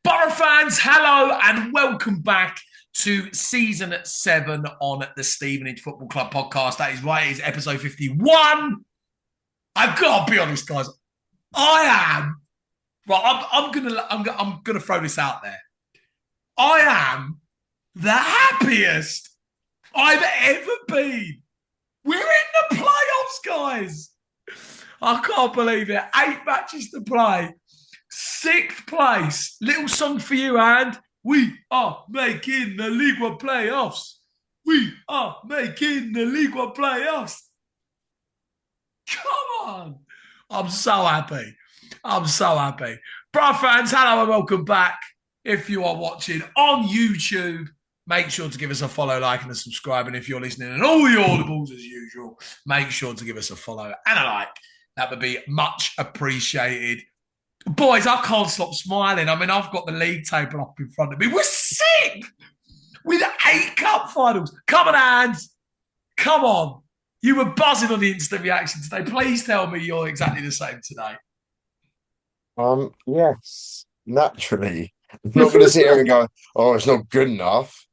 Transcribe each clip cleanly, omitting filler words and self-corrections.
Borough fans, hello and welcome back to season 7 on the Stevenage Football Club podcast. That is right, it's episode 51. I've got to be honest, guys. I am right. I'm gonna throw this out there. I am the happiest I've ever been. We're in the playoffs, guys. I can't believe it. 8 matches to play. 6th place. Little song for you, and we are making the League One playoffs. We are making the League One playoffs. Come on. I'm so happy. Bro fans, hello and welcome back. If you are watching on YouTube, make sure to give us a follow, like, and a subscribe. And if you're listening on all the audibles as usual, make sure to give us a follow and a like. That would be much appreciated. Boys, I can't stop smiling. I mean, I've got the league table up in front of me. We're sick with 8 cup finals. Come on, hands. Come on. You were buzzing on the instant reaction today. Please tell me you're exactly the same today. Yes, naturally. I'm not going to sit here and go, "Oh, it's not good enough."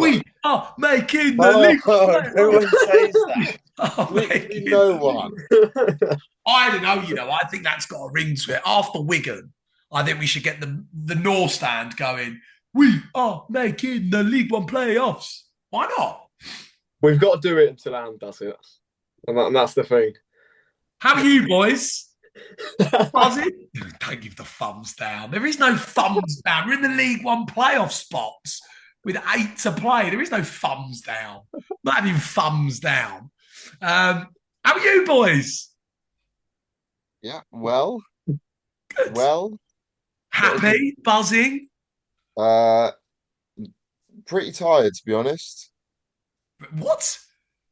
We are making the league. No one says that. Literally no one. I don't know, I think that's got a ring to it. After Wigan, I think we should get the North stand going. We are making the League One playoffs. Why not? We've got to do it until Anne does it. And that's the thing. How are you, boys? Buzzing? Don't give the thumbs down. There is no thumbs down. We're in the League One playoff spots with 8 to play. There is no thumbs down. Not having thumbs down. How are you, boys? Yeah, well. Good. Well. Happy? Buzzing? Pretty tired, to be honest. What?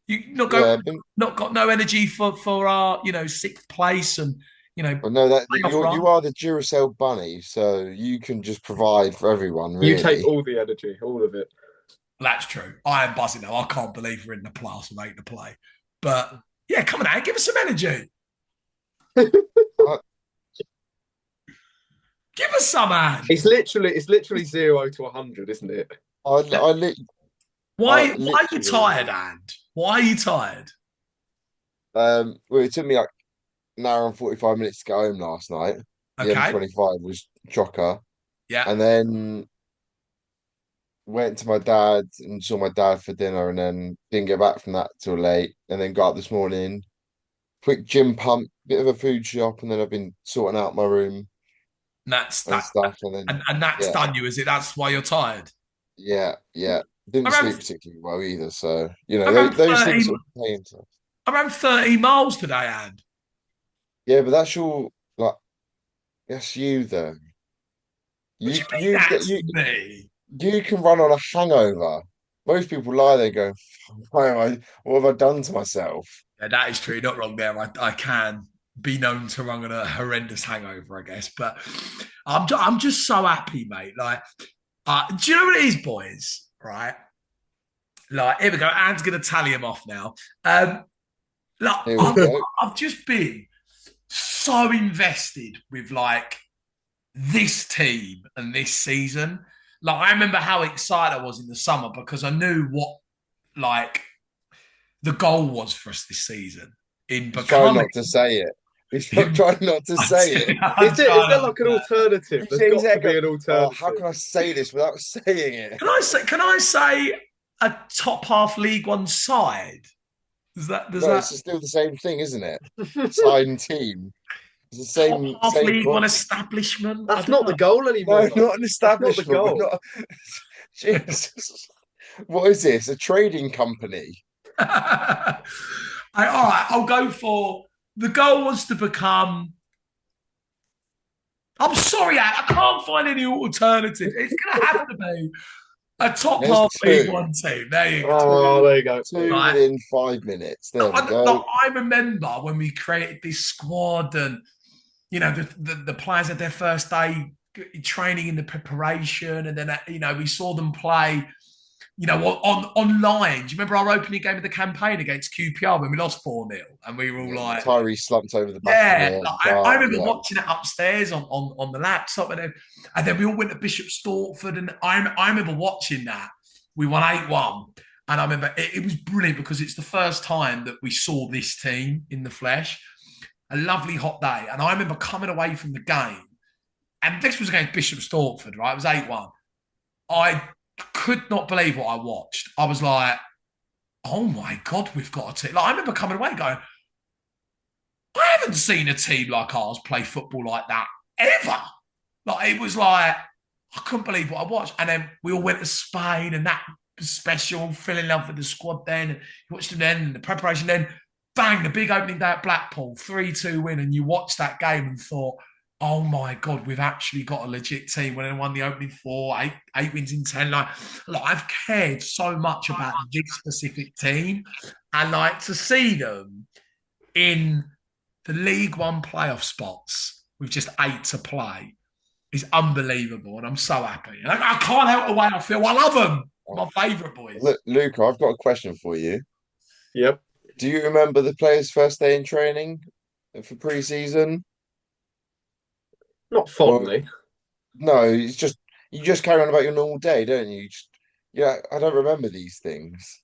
You not got no energy for our 6th place and Well, no, that run? you are the Duracell bunny, so you can just provide for everyone. Really. You take all the energy, all of it. That's true. I am buzzing now. I can't believe we're in the playoffs and 8 to play. But yeah, come on, Anne, give us some energy. Give us some, Anne. It's literally 0 to 100, isn't it? Why are you tired, Anne? Why are you tired? Well, it took me like an hour and 45 minutes to get home last night. The Okay. M25 was chocker. Yeah. And then went to my dad and saw my dad for dinner, and then didn't get back from that till late. And then got up this morning, quick gym pump, bit of a food shop, and then I've been sorting out my room That's and that, stuff. And then and that's done you, is it? That's why you're tired. yeah. Didn't Around, sleep particularly well either. So around those 30, things sort of play into. around 30 miles today, Anne. Yeah, but that's your that's you though. What You do you mean that's you me? you can run on a hangover. Most people lie there going, what have I done to myself? Yeah, that is true. You're not wrong there. I can be known to run on a horrendous hangover, I guess. But I'm just so happy, mate. Like, do you know what it is, boys? Right? Like, here we go. Anne's going to tally them off now. Here we go. I've just been so invested with like this team and this season. Like, I remember how excited I was in the summer because I knew what like the goal was for us this season in Try becoming. not to say it. He's trying not to say it. Is there like an alternative? There's got to be an alternative. How can I say this without saying it? Can I say a top half League One side? It's still the same thing, isn't it? Signed team. It's the same. Top half same League One establishment. That's not the goal anymore. No, not an establishment. That's not the goal. Jesus. What is this? A trading company? All right, I'll go for the goal was to become. I'm sorry, I can't find any alternative. It's going to have to be a top half League One team. There you go. Oh, there you go. Two within 5 minutes. There we go. I remember when we created this squad, and the players had their first day training in the preparation, and then we saw them play online. Do you remember our opening game of the campaign against QPR when we lost 4-0? And we were all Yeah, like, Tyree slumped over the back of yeah, the I bar. remember Yeah. watching it upstairs on the laptop, and then we all went to Bishop Stortford, and I remember watching that. We won 8-1, and I remember it was brilliant because it's the first time that we saw this team in the flesh. A lovely hot day, and I remember coming away from the game, and this was against Bishop Stortford, right? It was 8-1. I could not believe what I watched. I was like, oh my God, we've got a team. Like, I remember coming away going, I haven't seen a team like ours play football like that ever. Like, it was like, I couldn't believe what I watched. And then we all went to Spain, and that was special, fell in love with the squad then. And you watched them then, and the preparation then. Bang, the big opening day at Blackpool, 3-2 win. And you watched that game and thought, oh my God, we've actually got a legit team. When they won the opening 4, eight wins in 10. Like, I've cared so much about this specific team. And like to see them in the League One playoff spots with just 8 to play is unbelievable. And I'm so happy. And I can't help the way I feel. I love them. My favourite boys. Look, Luca, I've got a question for you. Yep. Do you remember the players' first day in training for pre-season? Not fondly. No, it's just you just carry on about your normal day, don't you? Yeah, I don't remember these things.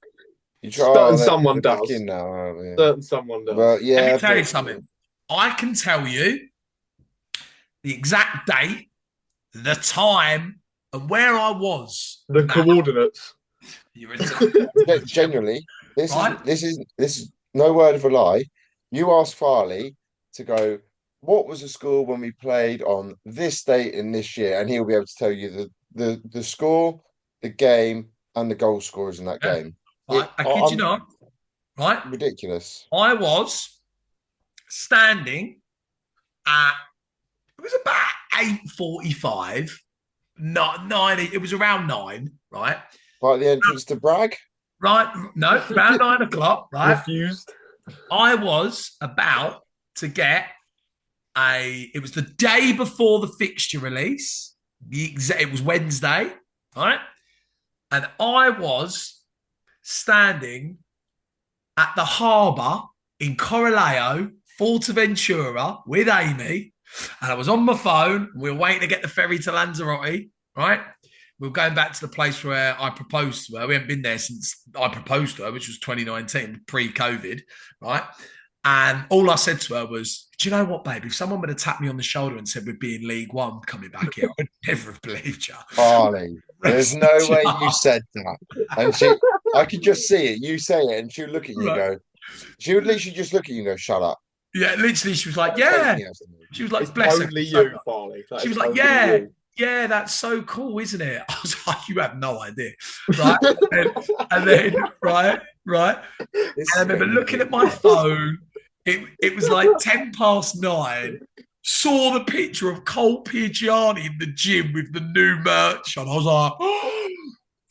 You try. Certain someone they're back does. in now, aren't they? Certain someone does. Well, yeah. Let me tell you something. I can tell you the exact date, the time, and where I was. The coordinates. Genuinely, Right? this is no word of a lie. You ask Farley to go, what was the score when we played on this date in this year, and he'll be able to tell you the score, the game, and the goal scorers in that game. Right, I kid you not. Right? Ridiculous. I was standing at, it was about 8:45, not 9, it was around 9, right? Like the entrance to Bragg? Right, no, around 9 o'clock, right? Refused. I was about to get it was the day before the fixture release. It was Wednesday, right? And I was standing at the harbour in Corraleo, Forteventura, with Amy, and I was on my phone. We were waiting to get the ferry to Lanzarote, right? We were going back to the place where I proposed to her. We haven't been there since I proposed to her, which was 2019, pre-COVID, right? And all I said to her was, do you know what, babe? If someone would have tapped me on the shoulder and said we'd be in League One coming back here, I'd never have believed you. Farley, there's no way you said that. And I could just see it. You say it, and she would look at you and go, she would literally just look at you and go, shut up. Yeah, literally, she was like, yeah. She was like, It's bless only her. you, Farley. She was like, yeah, that's so cool, isn't it? I was like, you have no idea, right? and then right. And I remember looking at my phone. It was like 9:10. Saw the picture of Cole Piagiani in the gym with the new merch on. I was like, oh,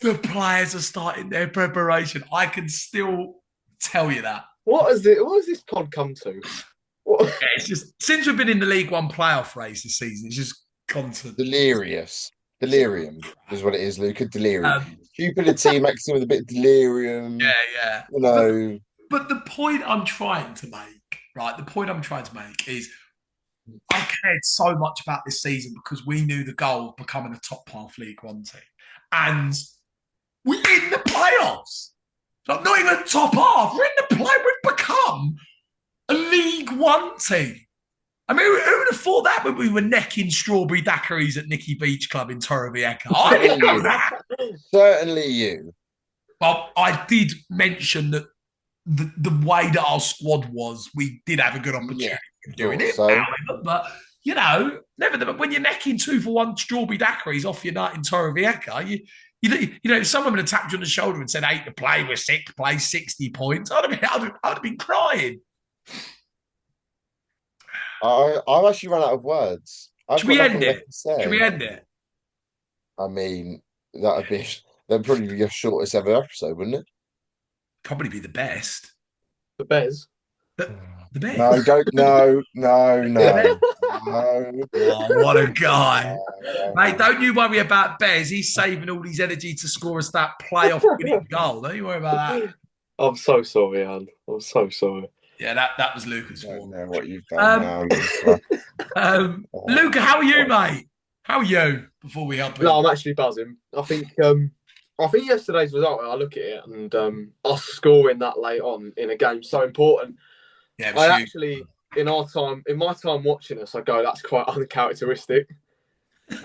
the players are starting their preparation. I can still tell you that. What has this pod come to? Yeah, it's just since we've been in the League One playoff race this season, it's just constant. Delirium is what it is, Luca. Delirium. Stupidity mixing with a bit of delirium. Yeah. You know. But the point I'm trying to make, right? The point I'm trying to make is I cared so much about this season because we knew the goal of becoming a top half League One team. And we're in the playoffs. Like, not even top half. We're in the play. We've become a League One team. I mean, who would have thought that when we were necking strawberry daiquiris at Nicky Beach Club in Torrevieja? I didn't know that. Certainly you. Well, I did mention that the way that our squad was, we did have a good opportunity of doing it. So. But, never when you're necking 2-for-1 strawberry daiquiris off your nut in Torrevieja, if someone would have tapped you on the shoulder and said 8 to play, we're 6 to play, 60 points, I'd have been crying. I've actually run out of words. Should we end it? I mean, that'd probably be your shortest ever episode, wouldn't it? Probably be the best. The Bez. The Bears. No, don't. No, no, no, no. Oh, what a guy. Mate, No. don't you worry about Bez. He's saving all his energy to score us that playoff winning goal. Don't you worry about that. I'm so sorry, Anne. I'm so sorry. Yeah, that was Luca's I don't fault. know what you've done now, Luca. Luca, how are you, mate? How are you? Before we hop in. No, I'm actually buzzing. I think yesterday's result, I look at it and us scoring that late on in a game so important. Yeah, I actually, in my time watching us, I go, that's quite uncharacteristic.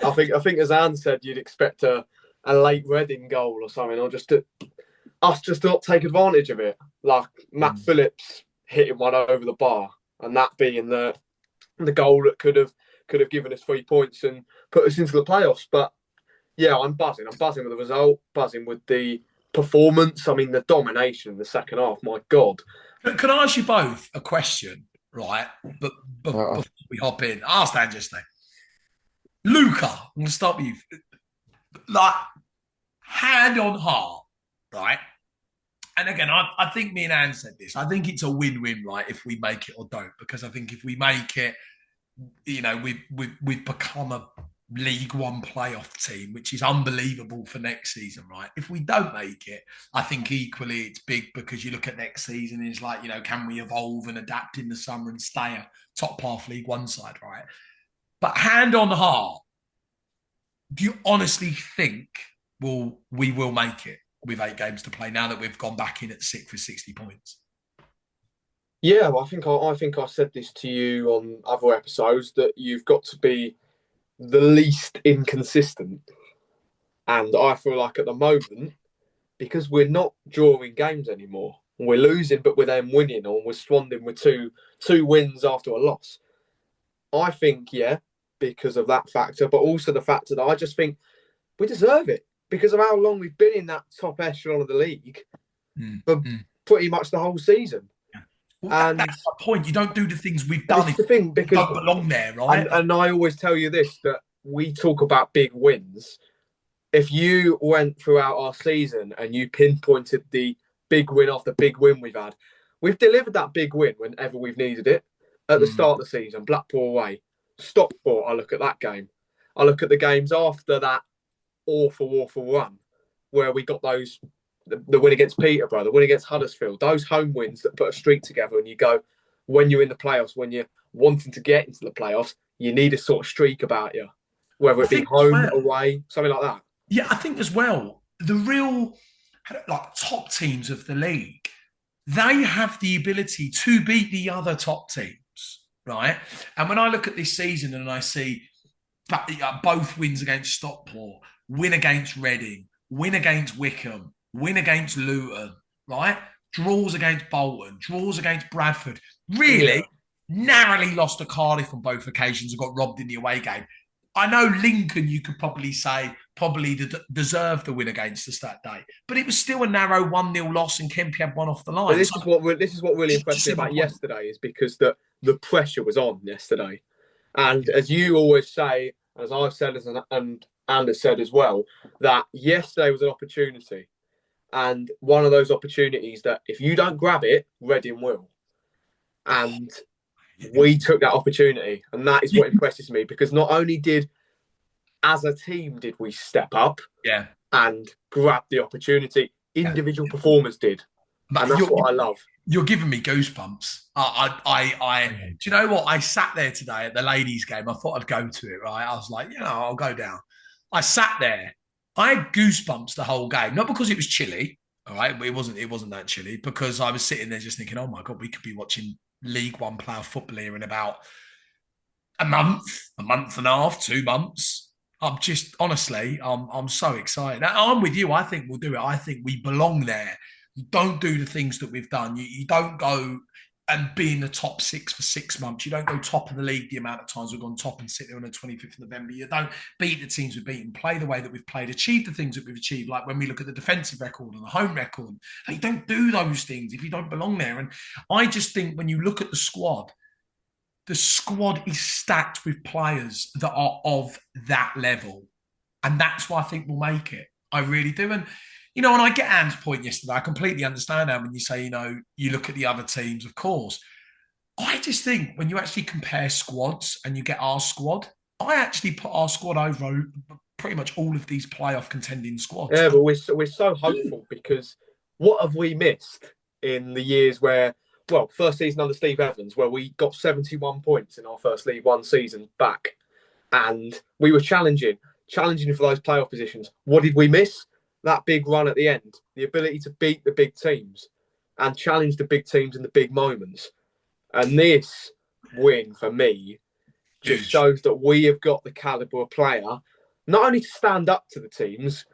I think as Anne said, you'd expect a late Reading goal or something, or just to not take advantage of it. Like Matt Phillips hitting one over the bar, and that being the goal that could have given us 3 points and put us into the playoffs. But yeah, I'm buzzing. I'm buzzing with the result, buzzing with the performance. I mean, the domination in the second half. My God. Can I ask you both a question, right? But before we hop in, ask Dan just now. Luca, I'm going to start with you. Like, hand on heart, right? And again, I think me and Anne said this. I think it's a win-win, right, if we make it or don't. Because I think if we make it, you know, we've become a League One playoff team, which is unbelievable for next season, right? If we don't make it, I think equally it's big because you look at next season and it's like, you know, can we evolve and adapt in the summer and stay a top half League One side, right? But hand on heart, do you honestly think we will make it with 8 games to play now that we've gone back in at 6th with 60 points? Yeah, well, I think I said this to you on other episodes that you've got to be the least inconsistent. And I feel like at the moment, because we're not drawing games anymore, we're losing, but we're then winning, or we're swanding with two wins after a loss. I think, yeah, because of that factor, but also the factor that I just think we deserve it because of how long we've been in that top echelon of the league for pretty much the whole season. Well, and that's the point. You don't do the things we've done. It's the thing, because you don't belong there, right? And I always tell you this, that we talk about big wins. If you went throughout our season and you pinpointed the big win after big win we've had, we've delivered that big win whenever we've needed it. At the start of the season, Blackpool away, Stockport, I look at that game. I look at the games after that awful run where we got those, the win against Peterborough, the win against Huddersfield, those home wins that put a streak together. And you go, when you're in the playoffs, when you're wanting to get into the playoffs, you need a sort of streak about you, whether it be home, away, something like that. Yeah, I think as well, the real top teams of the league, they have the ability to beat the other top teams, right? And when I look at this season and I see both wins against Stockport, win against Reading, win against Wickham, win against Luton, right? Draws against Bolton, draws against Bradford. Really narrowly lost to Cardiff on both occasions and got robbed in the away game. I know Lincoln, you could probably say, deserved the win against us that day. But it was still a narrow 1-0 loss and Kempy had one off the line. But this is what really impressed me about yesterday, is because the pressure was on yesterday. And as you always say, as I've said and Anders said as well, that yesterday was an opportunity. And one of those opportunities that if you don't grab it, Reading will. And we took that opportunity. And that is what impresses me, because not only as a team did we step up and grab the opportunity, individual performers did. And that's what I love. You're giving me goosebumps. Do you know what? I sat there today at the ladies' game. I thought I'd go to it, right? I was like, I'll go down. I sat there. I had goosebumps the whole game, not because it was chilly, all right? But it wasn't that chilly, because I was sitting there just thinking, oh my God, we could be watching League One playoff football here in about a month and a half, 2 months. I'm just, honestly, I'm so excited. I'm with you. I think we'll do it. I think we belong there. You don't do the things that we've done. You don't go and be in the top 6 for 6 months. You don't go top of the league the amount of times we've gone top and sit there on the 25th of November. You don't beat the teams we've beaten, play the way that we've played, achieve the things that we've achieved, like when we look at the defensive record and the home record. You don't do those things if you don't belong there. And I just think when you look at the squad is stacked with players that are of that level. And that's why I think we'll make it. I really do. And and I get Anne's point yesterday. I completely understand, Anne, when you say, you look at the other teams, of course. I just think when you actually compare squads and you get our squad, I actually put our squad over pretty much all of these playoff contending squads. Yeah, but we're so hopeful because what have we missed in the years where, well, first season under Steve Evans, where we got 71 points in our first League One season back, and we were challenging for those playoff positions. What did we miss? That big run at the end, the ability to beat the big teams and challenge the big teams in the big moments. And this win for me just shows that we have got the caliber of player, not only to stand up to the teams,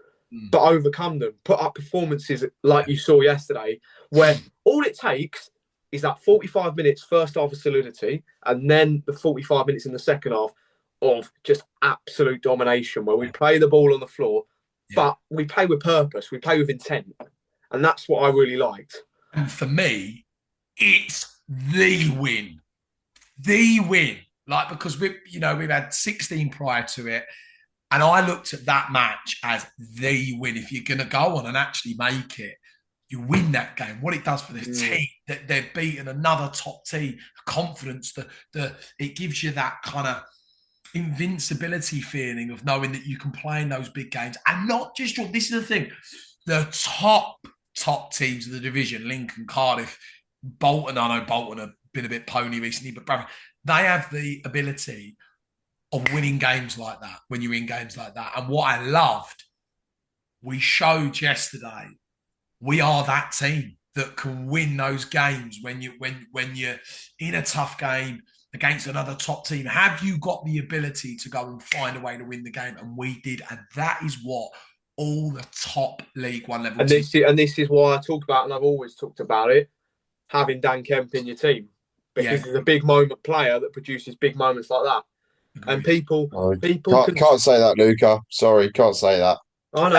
but overcome them, put up performances like you saw yesterday, where all it takes is that 45 minutes first half of solidity, and then the 45 minutes in the second half of just absolute domination, where we play the ball on the floor, but we play with purpose, we play with intent. And that's what I really liked. And for me, it's the win. The win. Like, because we've had 16 prior to it. And I looked at that match as the win. If you're going to go on and actually make it, you win that game. What it does for the team, that they're beating another top team, confidence, it gives you that kind of invincibility feeling of knowing that you can play in those big games. And not just this is the thing, the top teams of the division, Lincoln, Cardiff, Bolton. I know Bolton have been a bit pony recently, but they have the ability of winning games like that when you're in games like that. And what I loved, we showed yesterday, we are that team that can win those games when you're in a tough game against another top team. Have you got the ability to go and find a way to win the game? And we did. And that is what all the top League One level teams. This is why I talk about, and I've always talked about it, having Dan Kemp in your team. Because he's a big moment player that produces big moments like that. And people can't say that, Luca. Sorry, can't say that. I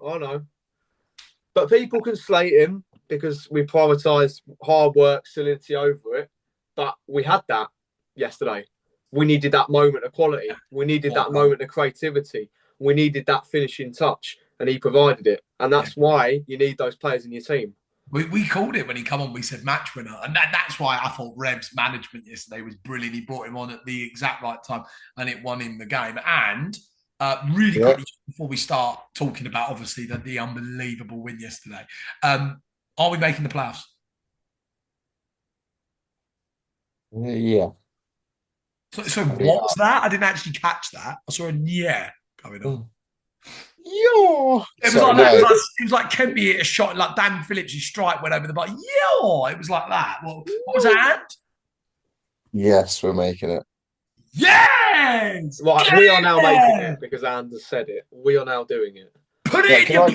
know. But people can slate him because we prioritise hard work, solidity over it. But we had that yesterday. We needed that moment of quality. We needed that moment of creativity. We needed that finishing touch, and he provided it. And that's why you need those players in your team. We called it when he come on. We said match winner, and that's why I thought Reb's management yesterday was brilliant. He brought him on at the exact right time, and it won him the game. And really quickly, before we start talking about obviously the unbelievable win yesterday, are we making the playoffs? Yeah. So what's that? I didn't actually catch that. I saw a going on. Yo, it was like Kempy hit a shot, like Dan Phillips' strike went over the bar. Yo, it was like that. What was that? Yes, we're making it. Yes! Right, we are now making it because Anders said it. We are now doing it. Put it in your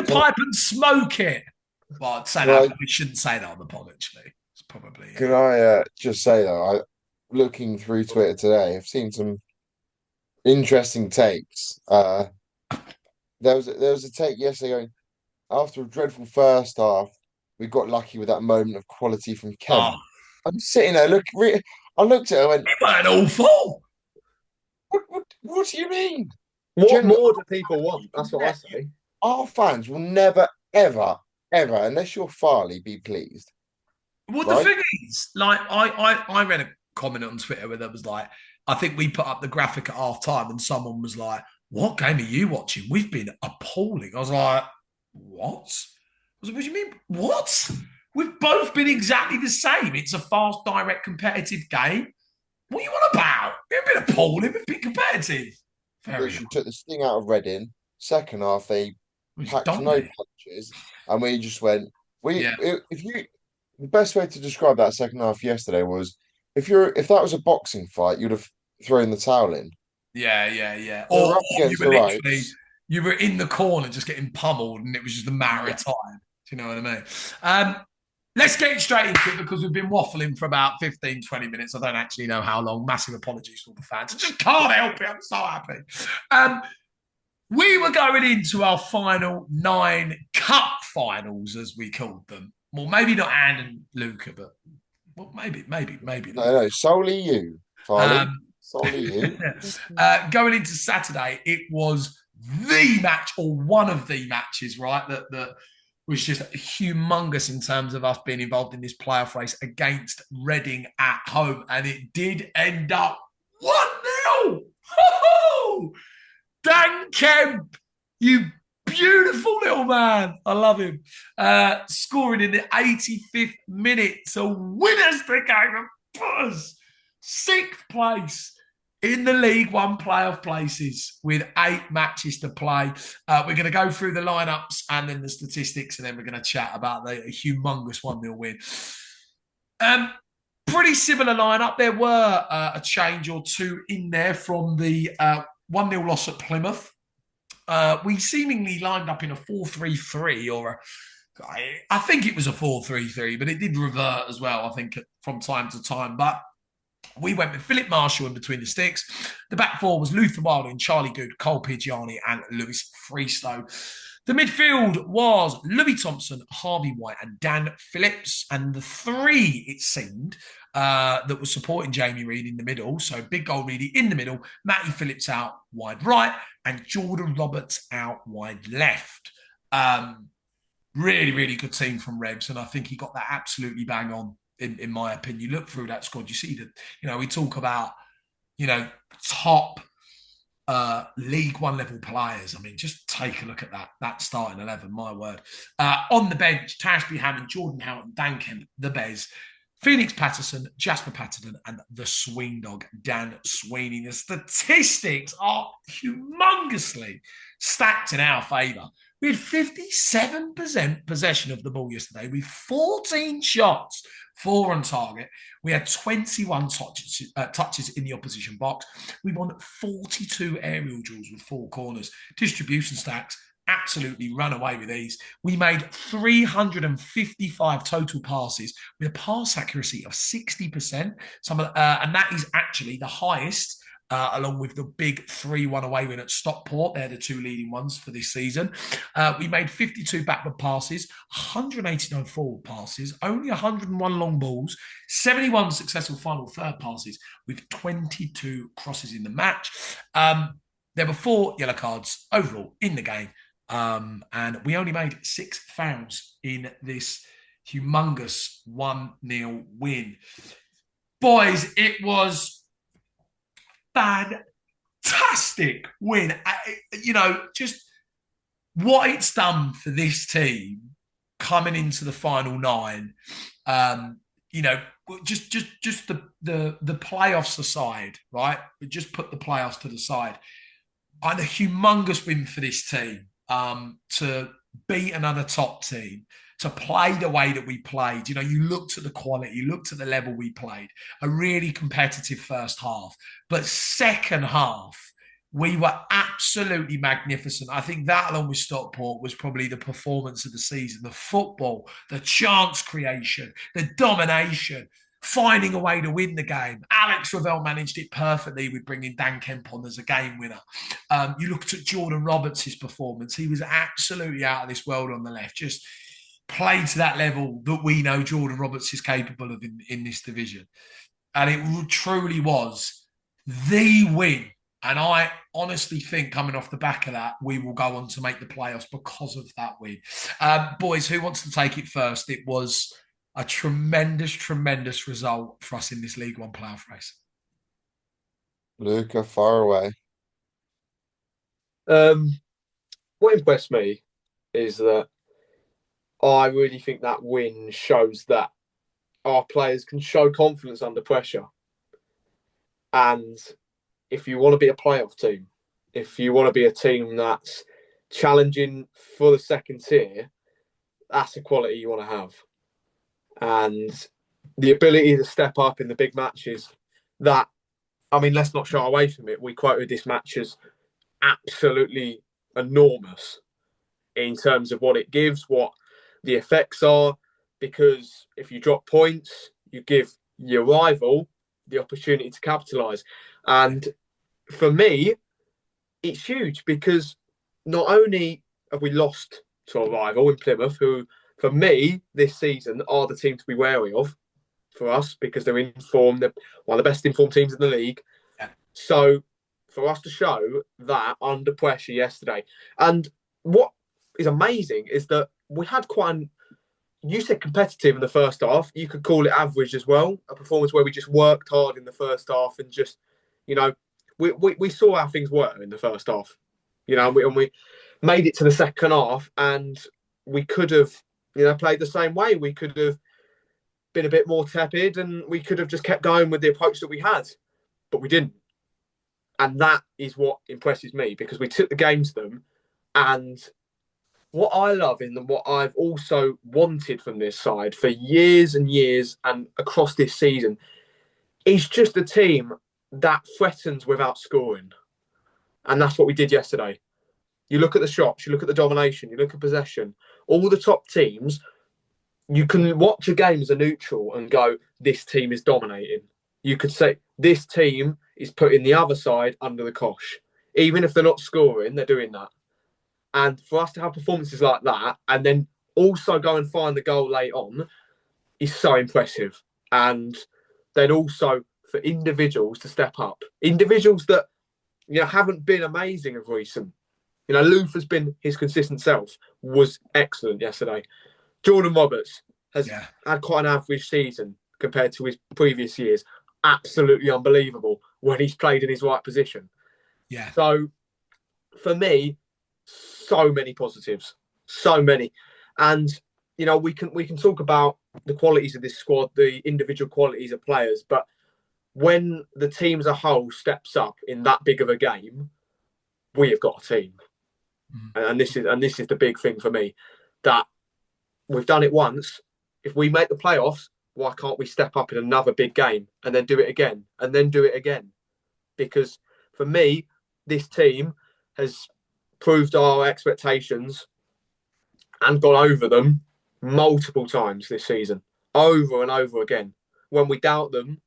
pipe and smoke it. Well, I'd say that, but we shouldn't say that on the pod, actually. It's probably. Can I just say, though, looking through Twitter today, I've seen some interesting takes. There was a take yesterday going, after a dreadful first half, we got lucky with that moment of quality from Kemp. I'm sitting there I looked at it and went, it weren't awful. What do you mean? What more do people want? That's what I say. Our fans will never, ever, unless you're Farley, be pleased. Well, the thing is, like, I read a comment on Twitter where there was like, I think we put up the graphic at half time and someone was like, what game are you watching? We've been appalling. I was like, what? I was like, what do you mean? What? We've both been exactly the same. It's a fast, direct, competitive game. What are you on about? We haven't been appalling. We've been competitive. She took the sting out of Reading. Second half, they packed no punches. And we just went, the best way to describe that second half yesterday was, if that was a boxing fight, you'd have thrown the towel in. Yeah. Or you were in the corner just getting pummeled and it was just a matter of time. Do you know what I mean? Let's get straight into it because we've been waffling for about 15, 20 minutes. I don't actually know how long. Massive apologies to all the fans. I just can't help it. I'm so happy. We were going into our final 9 cup finals, as we called them. Well, maybe not Anne and Luca, but well, maybe. No, solely you, Farley. Solely you. Going into Saturday, it was the match or one of the matches, right? That was just humongous in terms of us being involved in this playoff race against Reading at home. And it did end up 1-0. Dan Kemp, you beautiful little man. I love him. Scoring in the 85th minute to win us the game and put us 6th place in the League One playoff places with 8 matches to play. We're going to go through the lineups and then the statistics, and then we're going to chat about the humongous 1-0 win. Pretty similar lineup. There were a change or two in there from the 1-0 loss at Plymouth. We seemingly lined up in a 4-3-3 or I think it was a 4-3-3, but it did revert as well, I think, from time to time. But we went with Philip Marshall in between the sticks. The back four was Luther Wilder and Charlie Good, Cole Pidgiani and Lewis Freestow. The midfield was Louis Thompson, Harvey White and Dan Phillips. And the three, it seemed, that was supporting Jamie Reid in the middle. So Big Gold Reedy in the middle, Matty Phillips out wide right and Jordan Roberts out wide left. Really, really good team from Rebs. And I think he got that absolutely bang on. In my opinion, you look through that squad, you see that, we talk about, top League One level players. I mean, just take a look at that starting 11, my word. On the bench, Tashby Hammond, Jordan Houghton, Dan Kemp, the Bez, Phoenix Patterson, Jasper Patterson, and the Swing Dog, Dan Sweeney. The statistics are humongously stacked in our favour. We had 57% possession of the ball yesterday with 14 shots, 4 on target. We had 21 touches in the opposition box. We won 42 aerial duels with 4 corners. Distribution stacks, absolutely run away with these. We made 355 total passes with a pass accuracy of 60%. And that is actually the highest, along with the big 3-1 away win at Stockport. They're the 2 leading ones for this season. We made 52 backward passes, 189 forward passes, only 101 long balls, 71 successful final third passes with 22 crosses in the match. There were 4 yellow cards overall in the game. And we only made 6 fouls in this humongous 1-0 win. Boys, it was fantastic win. Just what it's done for this team coming into the final 9. Just the playoffs aside, right? We just put the playoffs to the side. And a humongous win for this team to beat another top team, to play the way that we played. You looked at the quality, you looked at the level we played, a really competitive first half. But second half, we were absolutely magnificent. I think that, along with Stockport, was probably the performance of the season. The football, the chance creation, the domination, finding a way to win the game. Alex Ravel managed it perfectly with bringing Dan Kemp on as a game winner. You looked at Jordan Roberts' performance. He was absolutely out of this world on the left. Just played to that level that we know Jordan Roberts is capable of in this division. And it truly was the win. And I honestly think, coming off the back of that, we will go on to make the playoffs because of that win. Boys, who wants to take it first? It was a tremendous, tremendous result for us in this League One playoff race. Luca, far away. What impressed me is that I really think that win shows that our players can show confidence under pressure. And if you want to be a playoff team, if you want to be a team that's challenging for the second tier, that's a quality you want to have. And the ability to step up in the big matches, let's not shy away from it. We quoted this match as absolutely enormous in terms of what it gives, what the effects are, because if you drop points, you give your rival the opportunity to capitalise. And for me, it's huge because not only have we lost to a rival in Plymouth, who, for me, this season are the team to be wary of for us because they're in form. They're one of the best informed teams in the league. Yeah. So for us to show that under pressure yesterday. And what is amazing is that we had quite an, you said competitive in the first half. You could call it average as well. A performance where we just worked hard in the first half and just, we saw how things were in the first half. And we made it to the second half, and we could have, played the same way. We could have been a bit more tepid, and we could have just kept going with the approach that we had, but we didn't. And that is what impresses me, because we took the game to them. And what I love and what I've also wanted from this side for years and years and across this season is just a team that threatens without scoring. And that's what we did yesterday. You look at the shots, you look at the domination, you look at possession. All the top teams, you can watch a game as a neutral and go, this team is dominating. You could say, this team is putting the other side under the cosh. Even if they're not scoring, they're doing that. And for us to have performances like that and then also go and find the goal late on is so impressive. And then also for individuals to step up. Individuals that, haven't been amazing of recent. Luther's been his consistent self, was excellent yesterday. Jordan Roberts has had quite an average season compared to his previous years. Absolutely unbelievable when he's played in his right position. Yeah. So for me, so many positives, so many. And, we can talk about the qualities of this squad, the individual qualities of players, but when the team as a whole steps up in that big of a game, we have got a team. And this is the big thing for me, that we've done it once. If we make the playoffs, why can't we step up in another big game and then do it again and then do it again? Because for me, this team has proved our expectations and gone over them multiple times this season, over and over again. When we doubt them,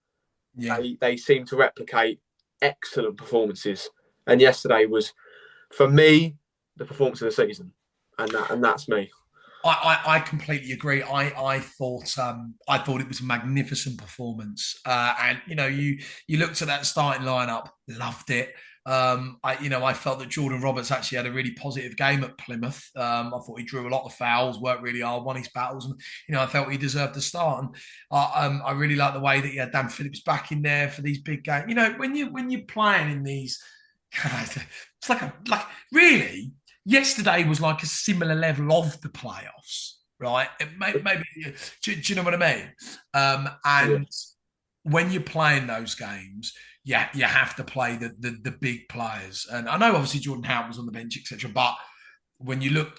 they seem to replicate excellent performances. And yesterday was, for me, the performance of the season, and that's me. I completely agree. I thought it was a magnificent performance, and you looked at that starting lineup, loved it. I felt that Jordan Roberts actually had a really positive game at Plymouth. I thought he drew a lot of fouls, worked really hard, won his battles, and I felt he deserved the start. And I really like the way that he had Dan Phillips back in there for these big games. When you're playing in these, it's like really. Yesterday was like a similar level of the playoffs, right? Maybe do you know what I mean? When you're playing those games, you have to play the big players. And I know obviously Jordan Howard was on the bench, etc. But when you look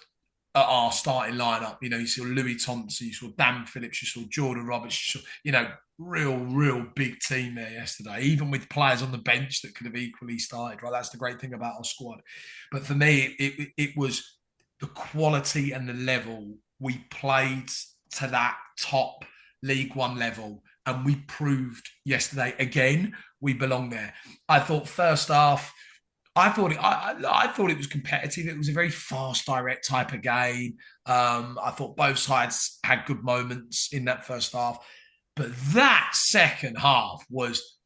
at our starting lineup, you saw Louis Thompson, you saw Dan Phillips, you saw Jordan Roberts, you saw, real big team there yesterday, even with players on the bench that could have equally started, right? That's the great thing about our squad. But for me, it was the quality and the level. We played to that top League One level, and we proved yesterday again we belong there. I thought first half, I thought it was competitive. It was a very fast, direct type of game. I thought both sides had good moments in that first half. But that second half was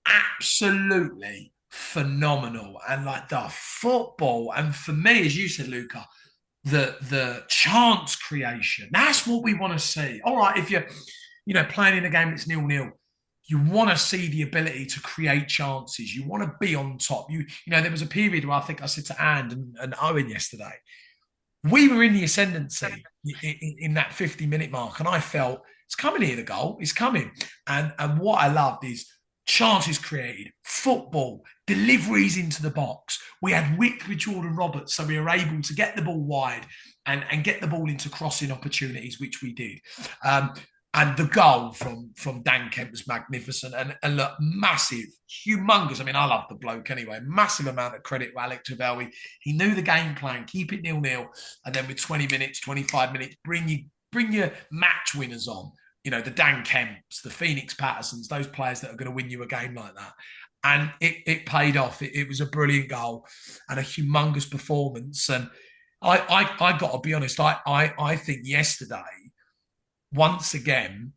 absolutely phenomenal. And like the football, and for me, as you said, Luca, the chance creation, that's what we want to see. All right, if you're playing in a game that's 0-0, you want to see the ability to create chances. You want to be on top. There was a period where I think I said to And Owen yesterday, we were in the ascendancy in that 50-minute mark, and I felt it's coming here, the goal. It's coming. And what I loved is chances created, football, deliveries into the box. We had width with Jordan Roberts, so we were able to get the ball wide and get the ball into crossing opportunities, which we did. And the goal from Dan Kemp was magnificent and look, massive, humongous. I mean, I love the bloke anyway. Massive amount of credit to Alex Travell. He knew the game plan, keep it 0-0, and then with 20 minutes, 25 minutes, bring your match winners on. The Dan Kemps, the Phoenix Pattersons, those players that are going to win you a game like that. And it paid off. It was a brilliant goal and a humongous performance. And I got to be honest, I think yesterday, once again,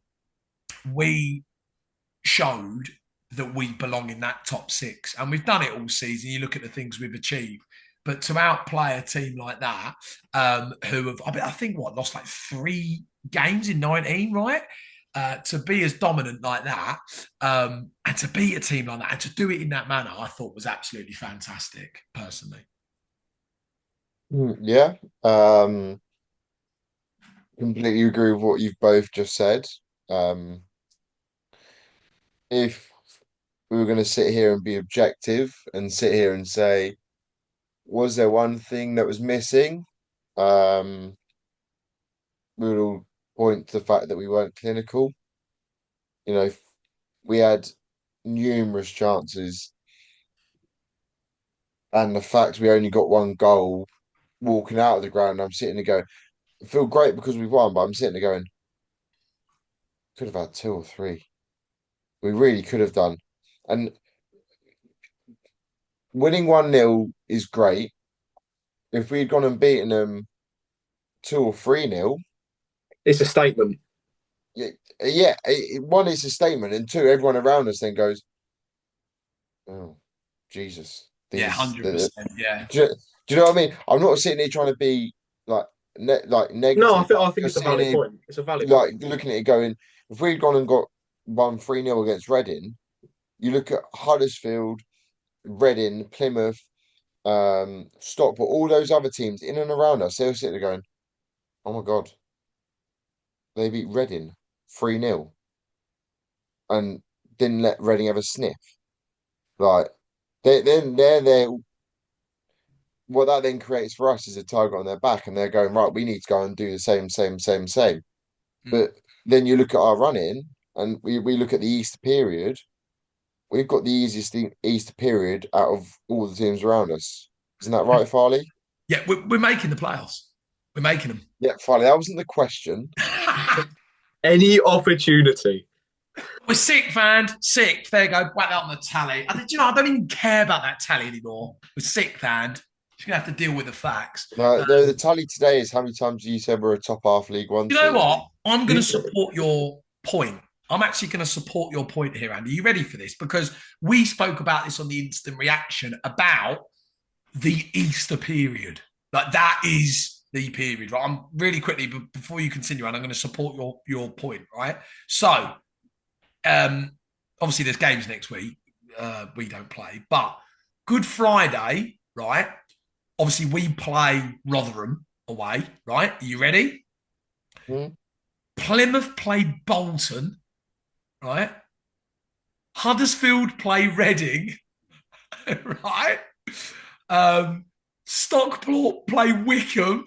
we showed that we belong in that top six. And we've done it all season. You look at the things we've achieved. But to outplay a team like that, who have, I think, what, lost like 3 games in 19, right? To be as dominant like that, and to beat a team like that, and to do it in that manner, I thought was absolutely fantastic, personally. Yeah. Um, Completely agree with what you've both just said. Um, if we were going to sit here and be objective and sit here and say, was there one thing that was missing? Um, we would all point to the fact that we weren't clinical. You know, we had numerous chances, and the fact we only got one goal walking out of the ground, I'm sitting there going, I feel great because we won, but I'm sitting there going, could have had 2 or 3. We really could have done. And winning 1-0 is great. If we'd gone and beaten them 2 or 3-0, It's a statement. yeah, yeah, one is a statement, and two, everyone around us then goes, "Oh, Jesus, Yeah, these." 100%. Yeah. Do you know what I mean? I'm not sitting here trying to be like like No, I negative, think but I I'm think just it's a sitting valid here point. It's a valid like point. looking at it, going, if we'd gone and got won 3-0 against Reading, you look at Huddersfield, Reading, Plymouth, Stockport, all those other teams in and around us, they're sitting there going, "Oh my God, they beat Reading 3-0 and didn't let Reading have a sniff." Like they're there. What that then creates for us is a target on their back, and they're going, right, we need to go and do the same. Mm. But then you look at our running, and we look at the Easter period. We've got the easiest Easter period out of all the teams around us. Isn't that right, Farley? Yeah, we're making the playoffs. We're making them. Yeah, Farley, that wasn't the question. Any opportunity. We're sick, Van. Sick. There you go. Whack that on the tally. I don't even care about that tally anymore. We're sick, Van. You're going to have to deal with the facts. No, the tally today is how many times you said we're a top half League One You know team. what? I'm going to support your point. I'm actually going to support your point here, Andy. Are you ready for this? Because we spoke about this on the instant reaction about the Easter period. Like that is the period, right? I'm really quickly, but before you continue, and I'm going to support your point, right? So, obviously, there's games next week. We don't play, but Good Friday, right? Obviously, we play Rotherham away, right? Are you ready? Hmm? Plymouth play Bolton, right? Huddersfield play Reading, right? Um, Stockport play Wickham,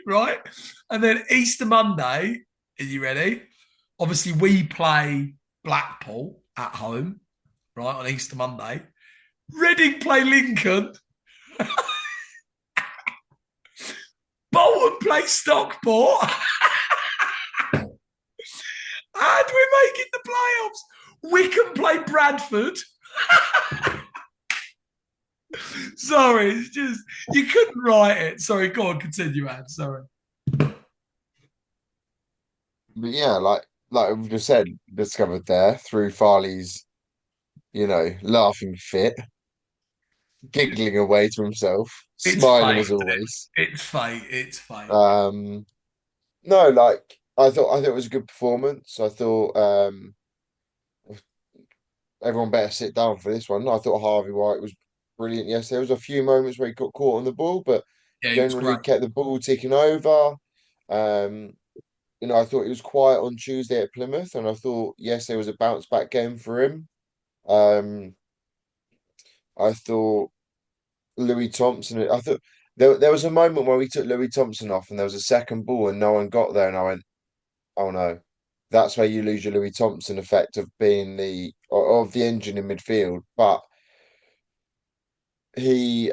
right? And then Easter Monday, are you ready? Obviously, we play Blackpool at home, right, on Easter Monday. Reading play Lincoln. Bolton play Stockport. And we're making the playoffs. Wickham play Bradford. Sorry, it's just you couldn't write it. Sorry, go on, continue, Anne. Sorry. But yeah, like we've just said, discovered there through Farley's, laughing fit, giggling away to himself, It's smiling fate. as always. It's fate. It's fate. Um, no, like I thought it was a good performance. I thought everyone better sit down for this one. I thought Harvey White was brilliant yesterday. There was a few moments where he got caught on the ball, but Yeah, it was generally great. kept the ball ticking over. Um, I thought he was quiet on Tuesday at Plymouth, and I thought yesterday was a bounce back game for him. Um, I thought Louis Thompson. I thought there was a moment where we took Louis Thompson off, and there was a second ball, and no one got there, and I went, "Oh no." That's where you lose your Louis Thompson effect of being of the engine in midfield. But he,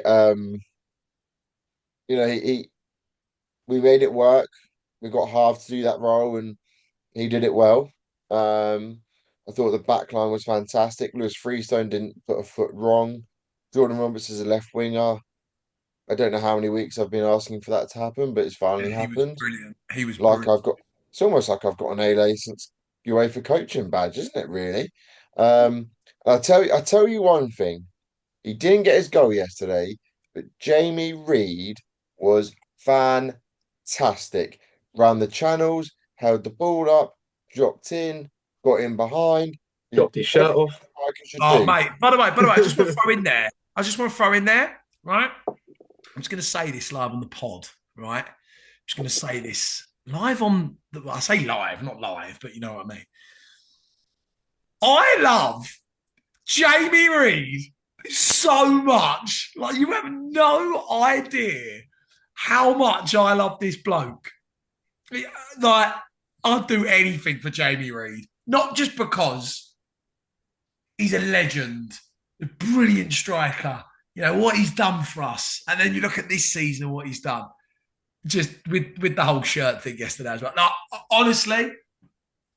he we made it work. We got Harv to do that role, and he did it well. I thought the back line was fantastic. Lewis Freestone didn't put a foot wrong. Jordan Roberts is a left winger. I don't know how many weeks I've been asking for that to happen, but it's Yeah, finally he was happened. brilliant. He was Like brilliant. I've got, it's almost like I've got an A since UEFA coaching badge, isn't it? Really. Um, I tell you one thing. He didn't get his goal yesterday, but Jamie Reid was fantastic. Ran the channels, held the ball up, dropped in, got in behind. Did Dropped his shirt everything off. a striker should Oh, do. mate. By the way, I just want to throw in there. I just want to throw in there, right? I'm just going to say this live on the pod, right? I'm just going to say this live on the. I say live, not live, but you know what I mean. I love Jamie Reid so much. Like, you have no idea how much I love this bloke. Like, I'd do anything for Jamie Reid, not just because he's a legend, a brilliant striker. You know what he's done for us, and then you look at this season and what he's done, just with the whole shirt thing yesterday as well. No, honestly,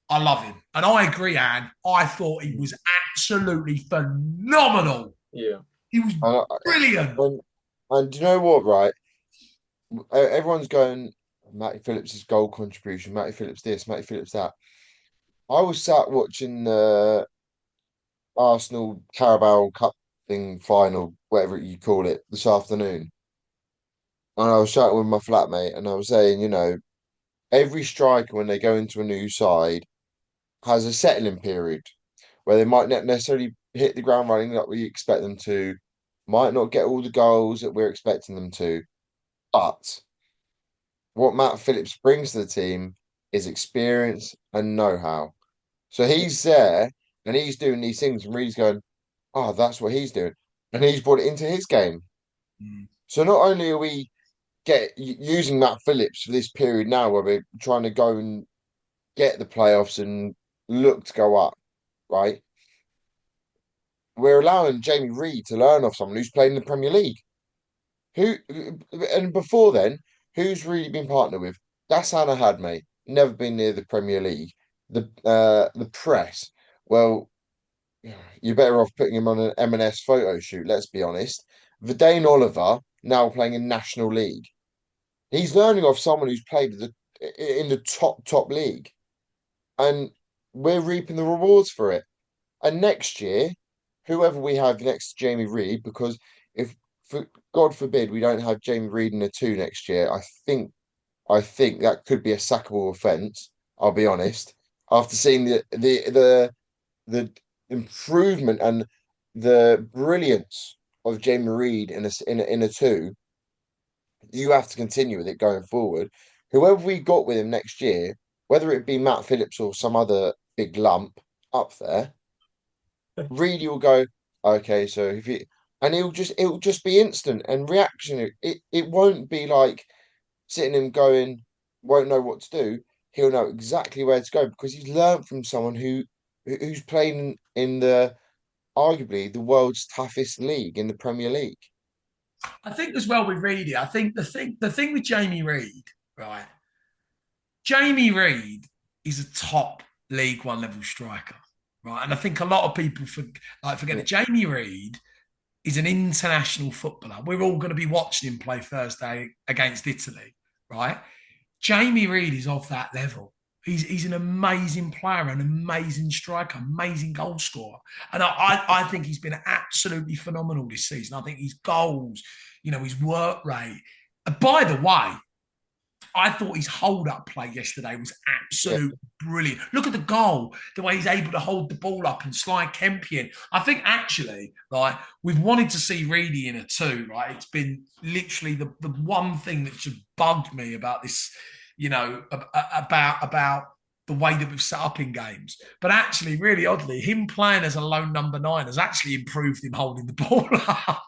I love him, and I agree, Anne. I thought he was absolutely phenomenal. Yeah. He was And, brilliant. and do you know what, right? Everyone's going, Matty Phillips' goal contribution, Matty Phillips this, Matty Phillips that. I was sat watching the Arsenal Carabao Cup thing final, whatever you call it, this afternoon. And I was chatting with my flatmate and I was saying, every striker when they go into a new side has a settling period where they might not necessarily hit the ground running like we expect them to, might not get all the goals that we're expecting them to. But what Matt Phillips brings to the team is experience and know-how. So he's there and he's doing these things and Reed's going, oh, that's what he's doing. And he's brought it into his game. Mm. So not only are we using Matt Phillips for this period now where we're trying to go and get the playoffs and look to go up, right? We're allowing Jamie Reid to learn off someone who's played in the Premier League. Who and before then, who's really been partnered with? That's Hannah Hadmay. Never been near the Premier League. The press. Well, you're better off putting him on an M&S photo shoot, let's be honest. Vidane Oliver now playing in National League. He's learning off someone who's played in the top league. And we're reaping the rewards for it. And next year, whoever we have next to Jamie Reid, because if for God forbid we don't have Jamie Reid in a two next year, I think that could be a sackable offence. I'll be honest. After seeing the improvement and the brilliance of Jamie Reid in a two, you have to continue with it going forward. Whoever we got with him next year, whether it be Matt Phillips or some other big lump up there, Reedy will go, okay, so if you and it'll just be instant and reaction. It won't be like sitting him going, won't know what to do. He'll know exactly where to go because he's learned from someone who's playing in the arguably the world's toughest league in the Premier League. I think as well with Reedy, I think the thing with Jamie Reid, right? Jamie Reid is a top League One level striker, right? And I think a lot of people forget that Jamie Reid is an international footballer. We're all going to be watching him play Thursday against Italy, right? Jamie Reid is of that level. He's an amazing player, an amazing striker, amazing goal scorer. And I think he's been absolutely phenomenal this season. I think his goals, his work rate. By the way, I thought his hold-up play yesterday was Yeah, absolutely brilliant. Look at the goal, the way he's able to hold the ball up and slide Kempy in. I think actually, right, we've wanted to see Reedy in a two, right? It's been literally the one thing that just bugged me about this, about the way that we've set up in games. But actually, really oddly, him playing as a lone number 9 has actually improved him holding the ball up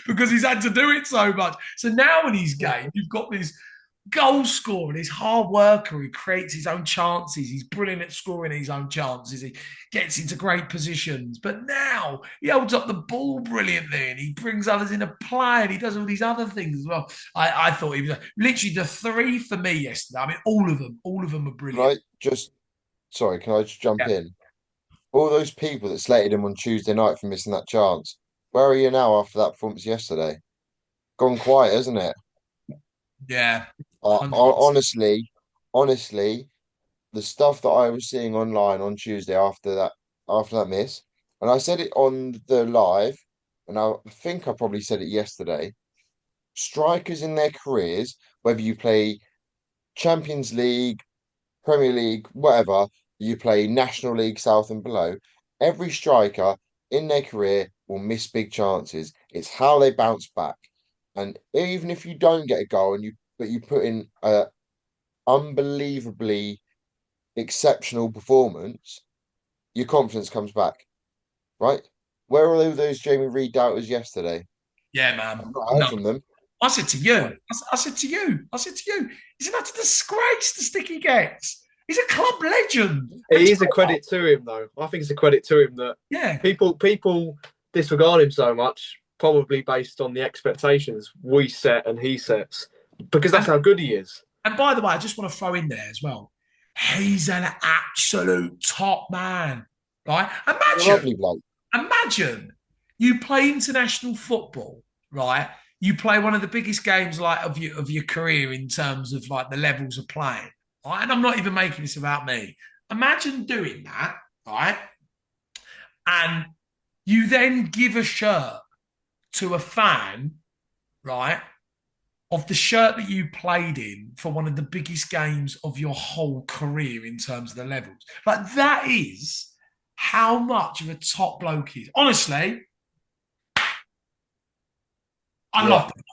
because he's had to do it so much. So now in his game, you've got this goal scorer, he's hard worker, he creates his own chances, he's brilliant at scoring his own chances, he gets into great positions. But now he holds up the ball brilliantly and he brings others into play and he does all these other things as well. I thought he was literally the three for me yesterday. I mean, all of them were can brilliant. I just sorry, can I just jump Yeah. in? All those people that slated him on Tuesday night for missing that chance, where are you now after that performance yesterday? Gone quiet, isn't it? Yeah. 100%. Honestly, the stuff that I was seeing online on Tuesday after that miss, and I said it on the live. and I think I probably said it yesterday. Strikers in their careers, whether you play Champions League, Premier League, whatever, you play National League South and below, every striker in their career will miss big chances. It's how they bounce back. And even if you don't get a goal but you put in a unbelievably exceptional performance, your confidence comes back, right? Where are all those Jamie Reed doubters yesterday? Yeah, man. I've not heard No, from them. I said to you. I said to you. I said to you. Isn't that a disgrace the stick he gets? He's a club legend. It is a credit to him, though. I think it's a credit to him that people disregard him so much, probably based on the expectations we set and he sets, because that's how good he is. And by the way, I just want to throw in there as well. He's an absolute top man, right? Imagine you play international football, right? You play one of the biggest games of your career in terms of like the levels of playing. Right? And I'm not even making this about me. Imagine doing that, right? And you then give a shirt to a fan, right, of the shirt that you played in for one of the biggest games of your whole career in terms of the levels. Like, that is how much of a top bloke he is. Honestly, I love the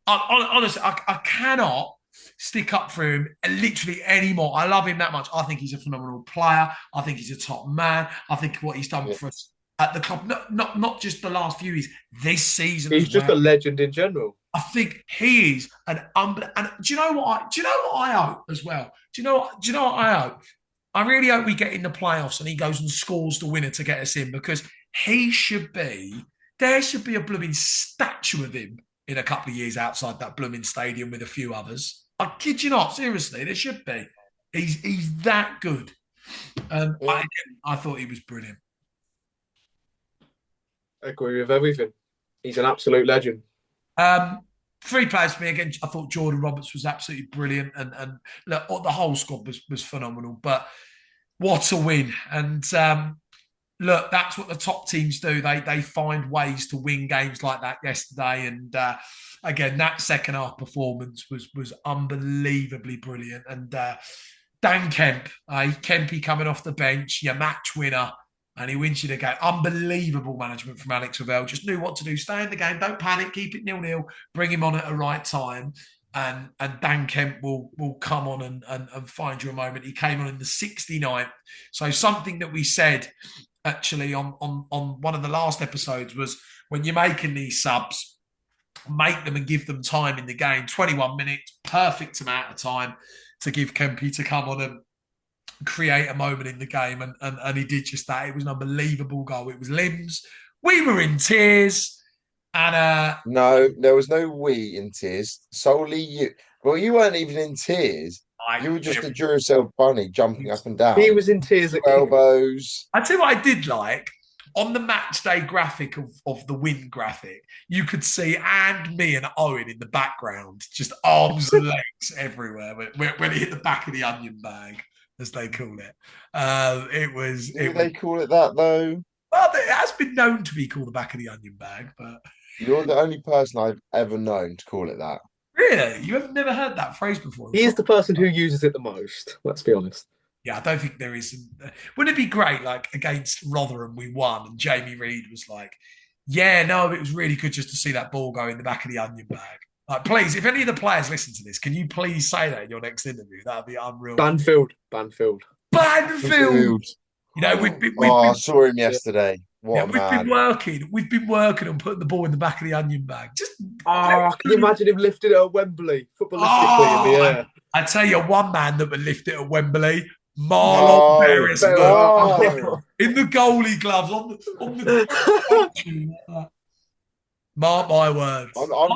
bloke. Honestly, I cannot stick up for him literally anymore. I love him that much. I think he's a phenomenal player. I think he's a top man. I think what he's done for us at the club, not just the last few years, this season. He's just a legend in general. I think he is and do you know what I hope as well? Do you know what I hope? I really hope we get in the playoffs and he goes and scores the winner to get us in, because there should be a blooming statue of him in a couple of years outside that blooming stadium with a few others. I kid you not, seriously, there should be. He's that good. I thought he was brilliant. I agree with everything. He's an absolute legend. 3 players for me again. I thought Jordan Roberts was absolutely brilliant, and look, the whole squad was phenomenal. But what a win! And look, that's what the top teams do. They find ways to win games like that yesterday. And again, that second half performance was unbelievably brilliant. And Dan Kemp, Kempy coming off the bench, your match winner. And he wins you the game. Unbelievable management from Alex Ravel. Just knew what to do. Stay in the game. Don't panic. Keep it 0-0. Bring him on at the right time. And Dan Kemp will come on and find you a moment. He came on in the 69th. So something that we said actually on one of the last episodes was, when you're making these subs, make them and give them time in the game. 21 minutes, perfect amount of time to give Kempy to come on and create a moment in the game, and he did just that. It was an unbelievable goal. It was limbs. We were in tears, and no, there was no we in tears. Solely you. Well, you weren't even in tears. You were just a Duracell bunny jumping up and down. He was in tears at elbows. I tell you what I did like. On the match day graphic of the win graphic, you could see and me and Owen in the background, just arms and legs everywhere when he hit the back of the onion bag, as they call it. They call it that, though? Well, it has been known to be called the back of the onion bag, but... You're the only person I've ever known to call it that. Really? You have never heard that phrase before? He is the person who uses it the most, let's be honest. Yeah, I don't think there is. Wouldn't it be great, like, against Rotherham, we won, and Jamie Reed was like, yeah, no, it was really good just to see that ball go in the back of the onion bag. Like, please, if any of the players listen to this, can you please say that in your next interview? That'd be unreal. Banfield. You know, I saw him yesterday. We've been working on putting the ball in the back of the onion bag. Can you imagine him lifting it at Wembley, footballistically in the air? I tell you, one man that would lift it at Wembley, Marlon Beres, in the goalie gloves on the mark my words.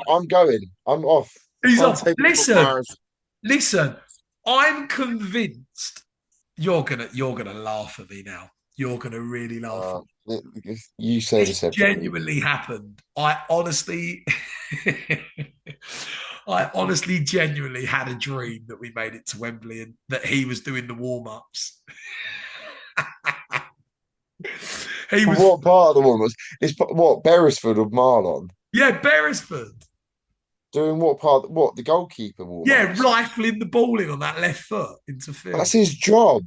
I'm going. I'm off. He's off. Listen. I'm convinced you're gonna laugh at me now. You're gonna really laugh. You say this genuinely happened. I honestly, genuinely had a dream that we made it to Wembley and that he was doing the warm-ups. He was, What part of the one was? It's what Beresford or Marlon yeah, Beresford. doing what part? What the goalkeeper Yeah, warm-ups? rifling the ball in on that left foot into field. That's his job.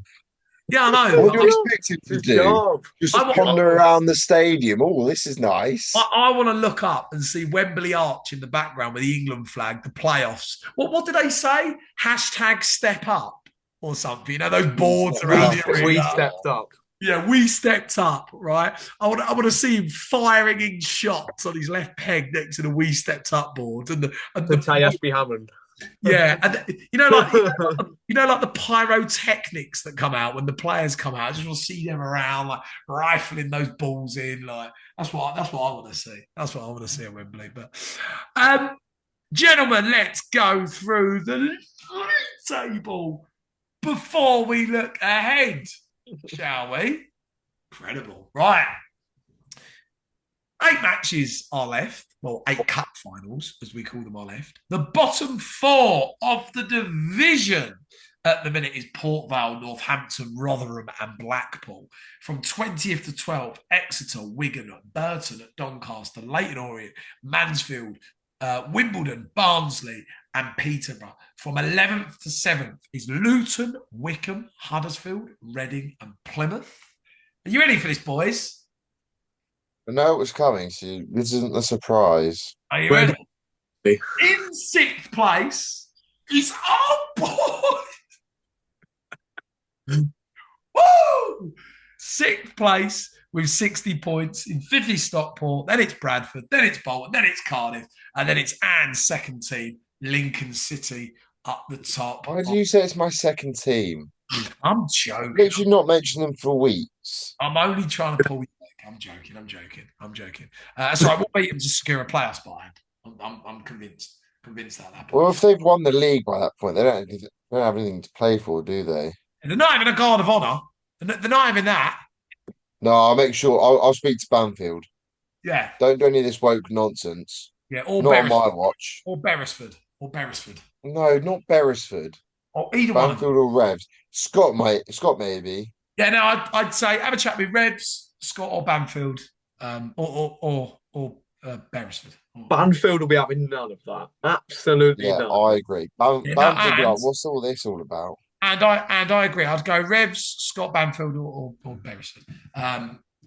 Yeah, I know. What But do you expect him It's to his do? job. Just I, ponder around the stadium. Oh, this is nice. I want to look up and see Wembley Arch in the background with the England flag, the playoffs. What did they say? Hashtag step up or something. You know, those boards around the arena. We stepped up. Yeah, we stepped up, right? I want to see him firing in shots on his left peg next to the we stepped up board and To Ashby Hammond. yeah, and like the pyrotechnics that come out when the players come out. I just want to see them around, like rifling those balls in. Like that's what I want to see. That's what I want to see at Wembley. But, gentlemen, let's go through the table before we look ahead, shall we? Incredible, right? 8 matches are left. Well, 8 cup finals, as we call them, are left. The bottom 4 of the division at the minute is Port Vale, Northampton, Rotherham and Blackpool. From 20th to 12th, Exeter, Wigan, Burton at Doncaster, Leyton Orient, Mansfield, Wimbledon, Barnsley and Peterborough. From 11th to 7th is Luton, Wickham, Huddersfield, Reading and Plymouth. Are you ready for this, boys? I know it was coming, so this isn't a surprise. Are you ready? In 6th place is our boy. Woo! 6th place with 60 points in 50 Stockport. Then it's Bradford. Then it's Bolton. Then it's Cardiff. And then it's Anne's second team, Lincoln City, up the top. Why do you say it's my second team? I'm joking. Literally not mentioned them for weeks. I'm only trying to pull you back. I'm joking. That's right. We'll beat them to secure a playoff spot. I'm convinced that happened. Well, if they've won the league by that point, they don't have anything to play for, do they? And they're not having a guard of honour. They're not having that. No, I'll make sure. I'll speak to Banfield. Yeah. Don't do any of this woke nonsense. Yeah. Or not Beresford. on my watch. Or Beresford. No, not Beresford. Or either one. Banfield or Revs. Scott, mate. Scott, maybe. Yeah. No, I'd say have a chat with Revs, Scott, or Banfield, or Beresford. Banfield will be having none of that. Absolutely Yeah, none. I agree. Banfield will be like, and- what's all this all about? And I agree. I'd go Revs, Scott, Banfield, or Beresford.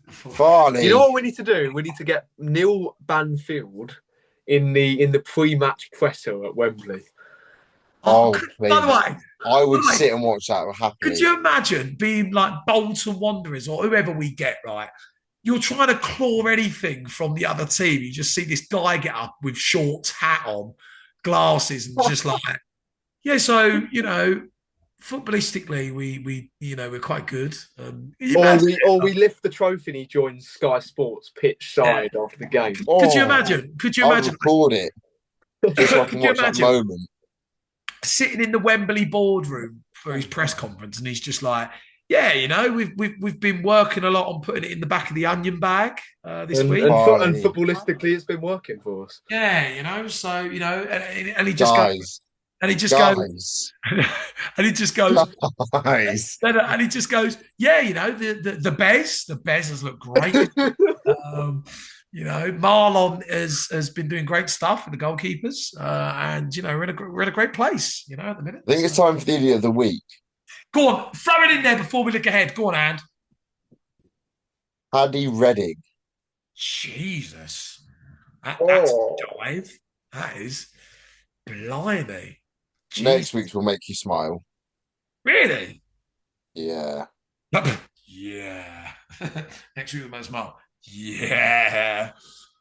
Farley. You know what we need to do? We need to get Neil Banfield in the pre-match presser at Wembley. Oh, by the way, I would by the way, sit and watch that happily. could you imagine being like Bolton Wanderers or whoever we get, right? You're trying to claw anything from the other team. You just see this guy get up with shorts, hat on, glasses, and just like, yeah. So footballistically, we're quite good. Or we lift the trophy and he joins Sky Sports pitch side after the game. Could you imagine? I'll record it just so I can watch that moment. Sitting in the Wembley boardroom for his press conference, and he's just like, "Yeah, we've been working a lot on putting it in the back of the onion bag this week, and footballistically, it's been working for us. Yeah, so and he just Guys. and he just goes, and he just goes, Guys. and he just goes, yeah, the Bez has looked great. Marlon has been doing great stuff with the goalkeepers, and we're in a great place, at the minute. I think it's time for the idiot of the week. Go on, throw it in there before we look ahead. Go on, And. Paddy Redding. Jesus, that's a dive. That is blimey. Jeez. Next week's will make you smile. Really? Yeah. Yeah. Next week with my smile. Yeah.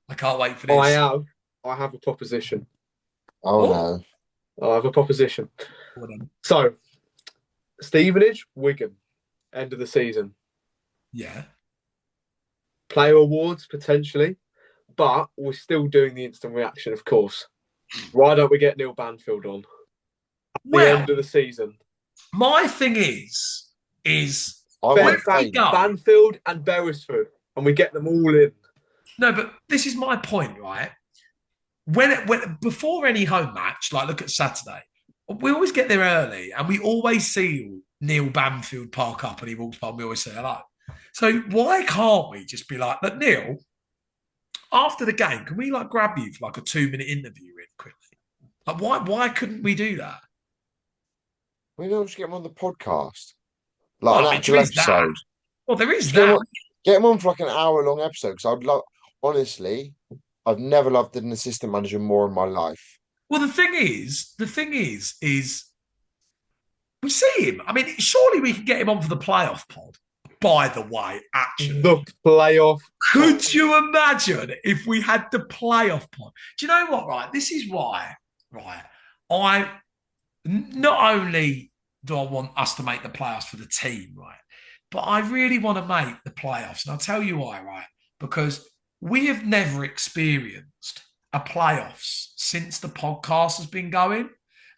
I can't wait for this. I have a proposition. Oh no. I have a proposition. So, Stevenage, Wigan, end of the season. Yeah. Player awards, potentially. But we're still doing the instant reaction, of course. Why don't we get Neil Banfield on? The end of the season. My thing is Banfield and Beresford, and we get them all in. No, but this is my point, right? When before any home match, like look at Saturday, we always get there early, and we always see Neil Banfield park up, and he walks by, and we always say hello. So why can't we just be like, but Neil, after the game, can we like grab you for like a 2-minute interview really quickly? Like, why couldn't we do that? We don't just get him on the podcast, like Well, an I mean, there actual is that. episode. Well, there is Just that. get him on for like an hour-long episode. Because I'd love, honestly, I've never loved an assistant manager more in my life. Well, is we see him. I mean, surely we can get him on for the playoff pod. By the way, actually, The playoff. could you imagine if we had the playoff pod? Do you know what? Right, this is why. Right, I not only do I want us to make the playoffs for the team, right, but I really want to make the playoffs, and I'll tell you why. Right, because we have never experienced a playoffs since the podcast has been going.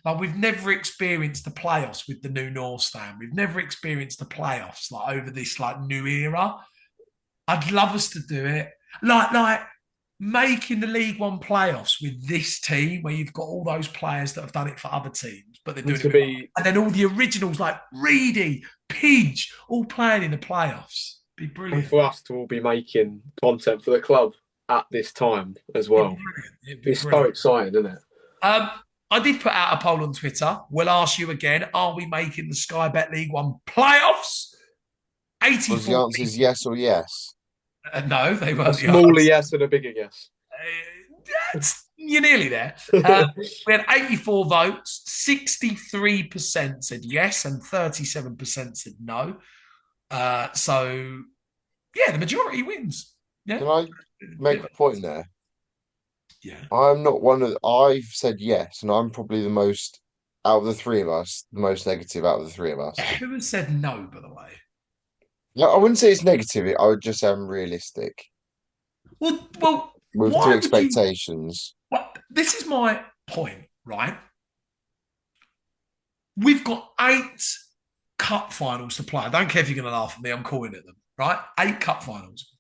Like we've never experienced the playoffs with the new North Stand. We've never experienced the playoffs like over this like new era. I'd love us to do it. Like making the League One playoffs with this team where you've got all those players that have done it for other teams, but they're doing To it be, and then all the originals like Reedy, Pidge, all playing in the playoffs. Be and brilliant. for us to all be making content for the club at this time as well. It's so exciting, isn't it? I did put out a poll on Twitter. We'll ask you again: are we making the Sky Bet League One playoffs? 84. Was the answer is yes or yes? No, they weren't. A smaller yes and a bigger yes. You're nearly there. We had 84 votes. 63% said yes, and 37% said no. So, yeah, the majority wins. Yeah. Can I make a point there? Yeah. I'm not one of. I've said yes, and I'm probably the most out of the three of us, the most negative out of the three of us. Who has said no, by the way? No, I wouldn't say it's negative. I would just say I'm realistic Well, with why two would expectations. Well, this is my point, right? We've got 8 cup finals to play. I don't care if you're going to laugh at me. I'm calling it them, right? 8 cup finals.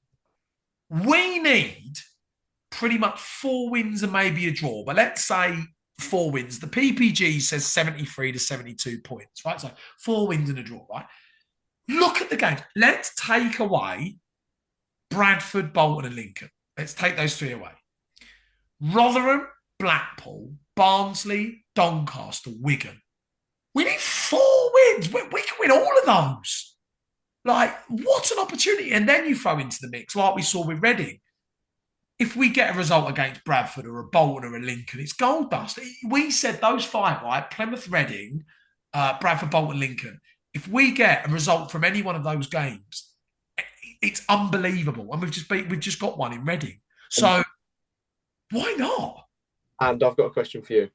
We need pretty much 4 wins and maybe a draw. But let's say 4 wins. The PPG says 73 to 72 points, right? So 4 wins and a draw, right? Look at the games. Let's take away Bradford, Bolton, and Lincoln. Let's take those 3 away. Rotherham, Blackpool, Barnsley, Doncaster, Wigan. We need 4 wins. We can win all of those. Like, what an opportunity. And then you throw into the mix, like we saw with Reading. If we get a result against Bradford or a Bolton or a Lincoln, it's gold dust. We said those 5, right? Plymouth, Reading, Bradford, Bolton, Lincoln. If we get a result from any one of those games, it's unbelievable. And we've just got one in Reading. So why not? And I've got a question for you.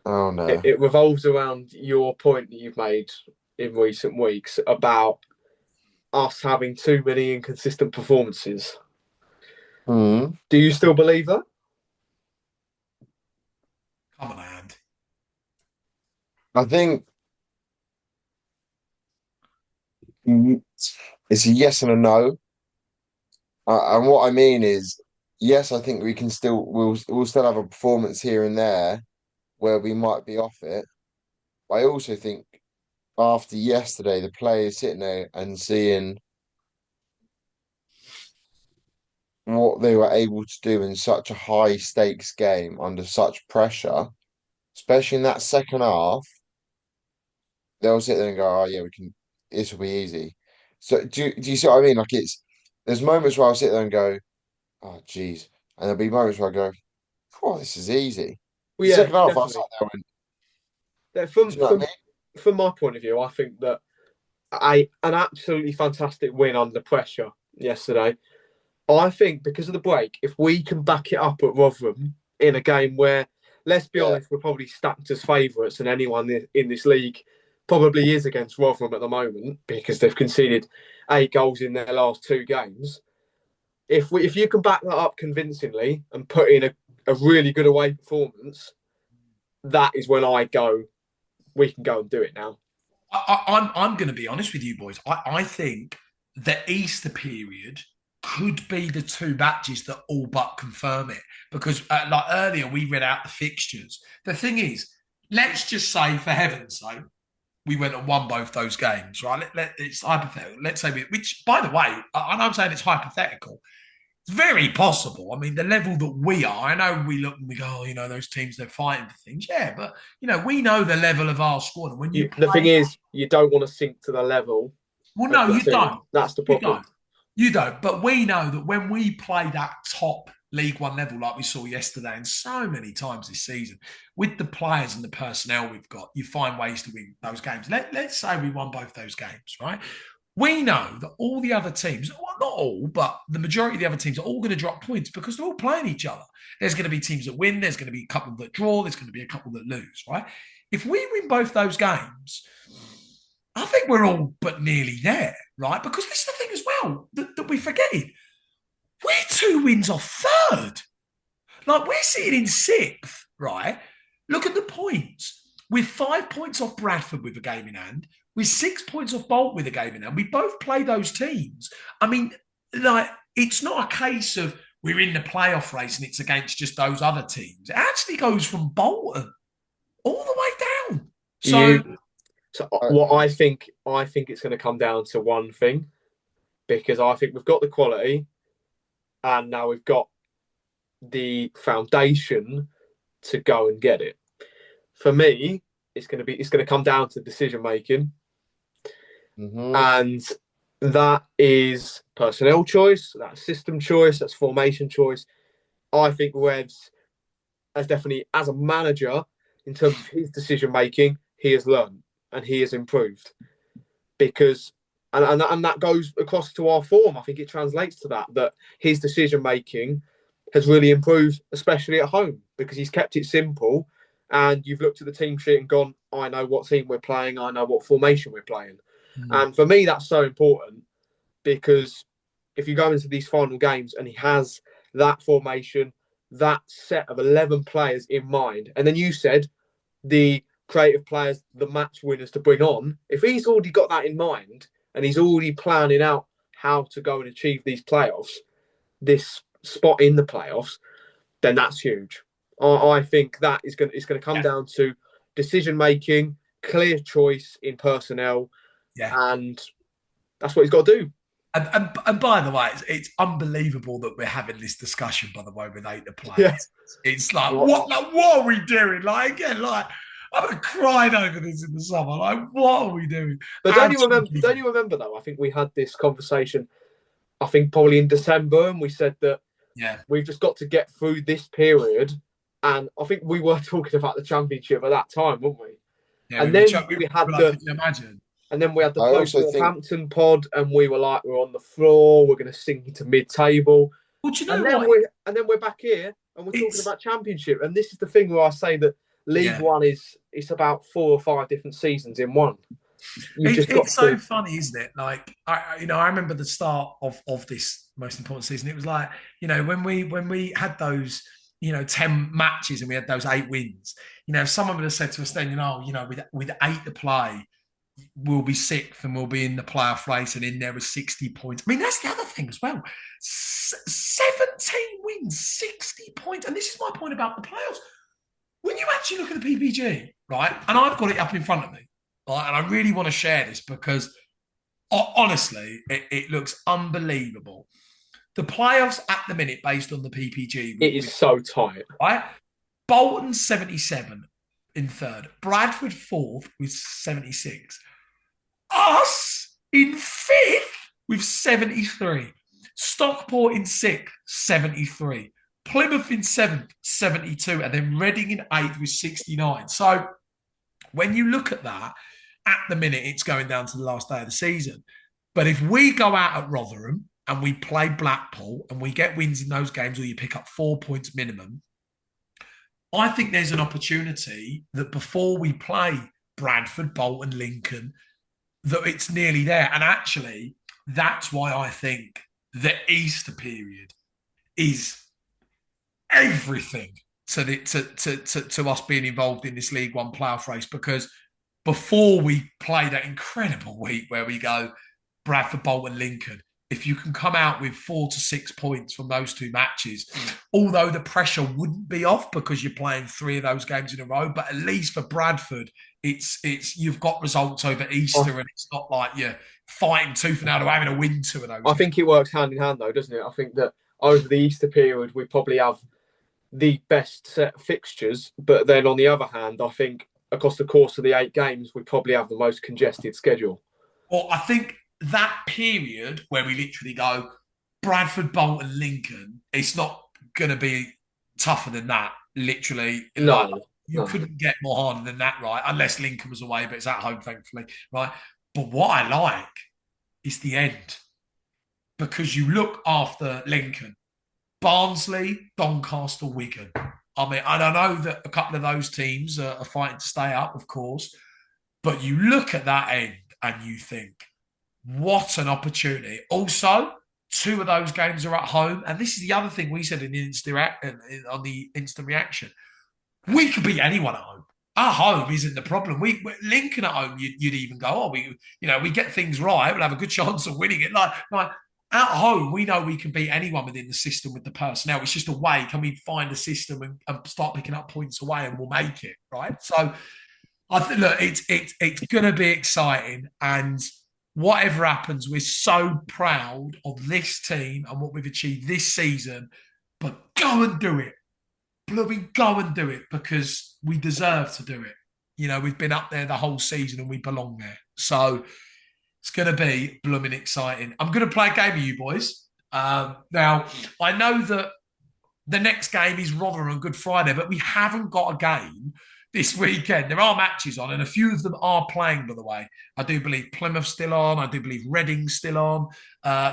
Oh no! It revolves around your point that you've made in recent weeks about us having too many inconsistent performances. Do you still believe that? Come on, Andy. I think it's a yes and a no. And what I mean is, yes, I think we'll still have a performance here and there where we might be off it. But I also think after yesterday, the players sitting there and seeing what they were able to do in such a high stakes game under such pressure, especially in that second half, they'll sit there and go, "Oh yeah, we can. This will be easy." So do you see what I mean? Like there's moments where I'll sit there and go, "Oh geez," and there'll be moments where I go, "Oh, this is easy." Well, The yeah, second half, I definitely. sat there and From, do you know what I mean? from my point of view, I think that an absolutely fantastic win under pressure yesterday. I think because of the break, if we can back it up at Rotherham in a game where, let's be honest, we're probably stacked as favourites, and anyone in this league probably is against Rotherham at the moment because they've conceded 8 goals in their last 2 games. If you can back that up convincingly and put in a really good away performance, that is when I go, we can go and do it now. I'm going to be honest with you boys. I think the Easter period could be the 2 matches that all but confirm it. Because like earlier, we read out the fixtures. The thing is, let's just say, for heaven's sake, we went and won both those games, right? It's hypothetical. Let's say, which, by the way, I know I'm saying it's hypothetical. It's very possible. I mean, the level that we are, I know we look and we go, those teams, they're fighting for things. Yeah, but, we know the level of our squad. And when the thing is, you don't want to sink to the level. Well, no, you don't. That's the problem. You don't. But we know that when we play that top League One level, like we saw yesterday and so many times this season, with the players and the personnel we've got, you find ways to win those games. Let's say we won both those games, right? We know that all the other teams, well, not all, but the majority of the other teams are all going to drop points because they're all playing each other. There's going to be teams that win. There's going to be a couple that draw. There's going to be a couple that lose, right? If we win both those games, I think we're all but nearly there, right? Because this is the thing as well that we're forgetting. We're 2 wins off third. Like, we're sitting in 6th, right? Look at the points. We're 5 points off Bradford with a game in hand. We're 6 points off Bolton with a game in hand. We both play those teams. I mean, like, it's not a case of we're in the playoff race and it's against just those other teams. It actually goes from Bolton all the way down. So what I think it's going to come down to one thing, because I think we've got the quality and now we've got the foundation to go and get it. For me, it's going to come down to decision making. Mm-hmm. And that is personnel choice, that's system choice, that's formation choice. I think Revs has definitely, as a manager, in terms of his decision making, he has learned and he has improved. Because and that goes across to our form. I think it translates to that his decision making has really improved, especially at home, because he's kept it simple. And you've looked at the team sheet and gone, I know what team we're playing, I know what formation we're playing. And for me, that's so important, because if you go into these final games and he has that formation, that set of 11 players in mind, and then you said the creative players, the match winners to bring on, if he's already got that in mind and he's already planning out how to go and achieve these playoffs, this spot in the playoffs, then that's huge. I think that it's going to come down to decision making, clear choice in personnel, and that's what he's got to do. And by the way, it's unbelievable that we're having this discussion. By the way, with 8 to play, it's like what are we doing? Like, again, like, I've cried over this in the summer. Like, what are we doing? But don't you remember though? I think we had this conversation. I think probably in December, and we said that we've just got to get through this period. And I think we were talking about the championship at that time, weren't we? Yeah, and then we had the post-Northampton pod, and we were like, we're on the floor, we're going to sink into mid-table. Well, do you know what? And then we're back here, and we're talking about championship. And this is the thing where I say that League One it's about 4 or 5 different seasons in one. It's so funny, isn't it? Like, I remember the start of this most important season. It was like, when we had those 10 matches and we had those 8 wins, someone would have said to us then, with 8 to play, we'll be 6th and we'll be in the playoff race and in there with 60 points. I mean, that's the other thing as well. 17 wins, 60 points. And this is my point about the playoffs. When you actually look at the PPG, right, and I've got it up in front of me, right, and I really want to share this because, honestly, it looks unbelievable. The playoffs at the minute, based on the PPG, it is so tight. Right? Bolton 77 in 3rd, Bradford 4th with 76, us in 5th with 73, Stockport in 6th 73, Plymouth in 7th 72, and then Reading in 8th with 69. So when you look at that, at the minute it's going down to the last day of the season. But if we go out at Rotherham and we play Blackpool and we get wins in those games, or you pick up 4 points minimum, I think there's an opportunity that before we play Bradford, Bolton, Lincoln, that it's nearly there. And actually, that's why I think the Easter period is everything to us being involved in this League One playoff race, because before we play that incredible week where we go Bradford, Bolton, Lincoln, if you can come out with 4 to 6 points from those two matches, although the pressure wouldn't be off because you're playing 3 of those games in a row, but at least for Bradford, it's you've got results over Easter, and it's not like you're fighting tooth and nail to having a win 2 of those. I think it works hand in hand, though, doesn't it? I think that over the Easter period, we probably have the best set of fixtures, but then on the other hand, I think across the course of the 8 games, we probably have the most congested schedule. Well, I think that period where we literally go Bradford, Bolton, Lincoln, it's not going to be tougher than that. Literally, No, you couldn't get more harder than that, right? Unless Lincoln was away, but it's at home, thankfully, right? But what I like is the end, because you look after Lincoln, Barnsley, Doncaster, Wigan. I mean, and I know that a couple of those teams are fighting to stay up, of course, but you look at that end and you think, what an opportunity. Also, 2 of those games are at home. And this is the other thing we said on the instant reaction. We could beat anyone at home. Our home isn't the problem. Lincoln at home, you'd even go, oh, we get things right. We'll have a good chance of winning it. Like at home, we know we can beat anyone within the system with the personnel. It's just a way. Can we find a system and start picking up points away, and we'll make it, right? So I think, look, it's going to be exciting, and whatever happens, we're so proud of this team and what we've achieved this season. But go and do it. Blooming go and do it, because we deserve to do it. You know, we've been up there the whole season and we belong there. So it's going to be blooming exciting. I'm going to play a game with you boys. Now, I know that the next game is Rotherham on Good Friday, but we haven't got a game this weekend. There are matches on, and a few of them are playing, by the way. I do believe Plymouth's still on. I do believe Reading's still on.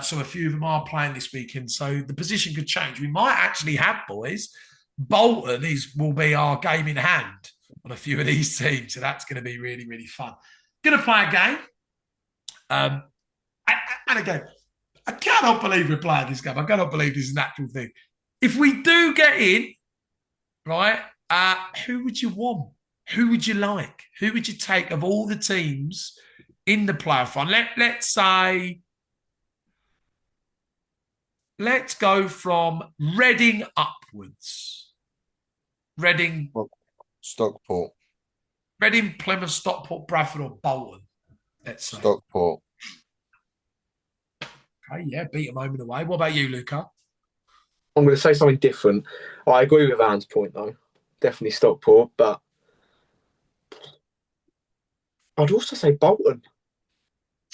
So a few of them are playing this weekend. So the position could change. We might actually have, boys, Bolton will be our game in hand on a few of these teams. So that's going to be really, really fun. Going to play a game. And again, I cannot believe we're playing this game. I cannot believe this is an actual thing. If we do get in, right, who would you want? Who would you like? Who would you take of all the teams in the playoff run? Let's say, let's go from Reading upwards. Reading, Stockport. Reading, Plymouth, Stockport, Bradford, or Bolton. Let's say Stockport. Okay, yeah, beat them home and away. What about you, Luca? I'm going to say something different. I agree with Anne's point, though. Definitely Stockport, but I'd also say Bolton.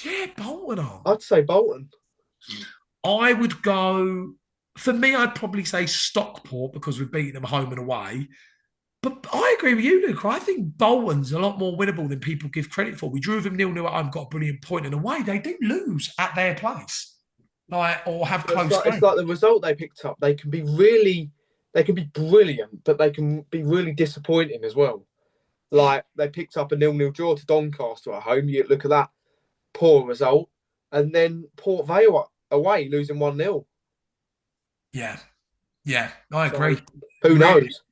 Yeah, Bolton are. I'd say Bolton. I would go, for me, I'd probably say Stockport, because we've beaten them home and away. But I agree with you, Luca. I think Bolton's a lot more winnable than people give credit for. We drew them 0-0 at home, got a brilliant point, and away they do lose at their place, or have close games. It's like the result they picked up. They can be brilliant, but they can be really disappointing as well. Like, they picked up a 0-0 draw to Doncaster at home. You look at that poor result, and then Port Vale away losing 1-0. Yeah, I agree. So, who knows?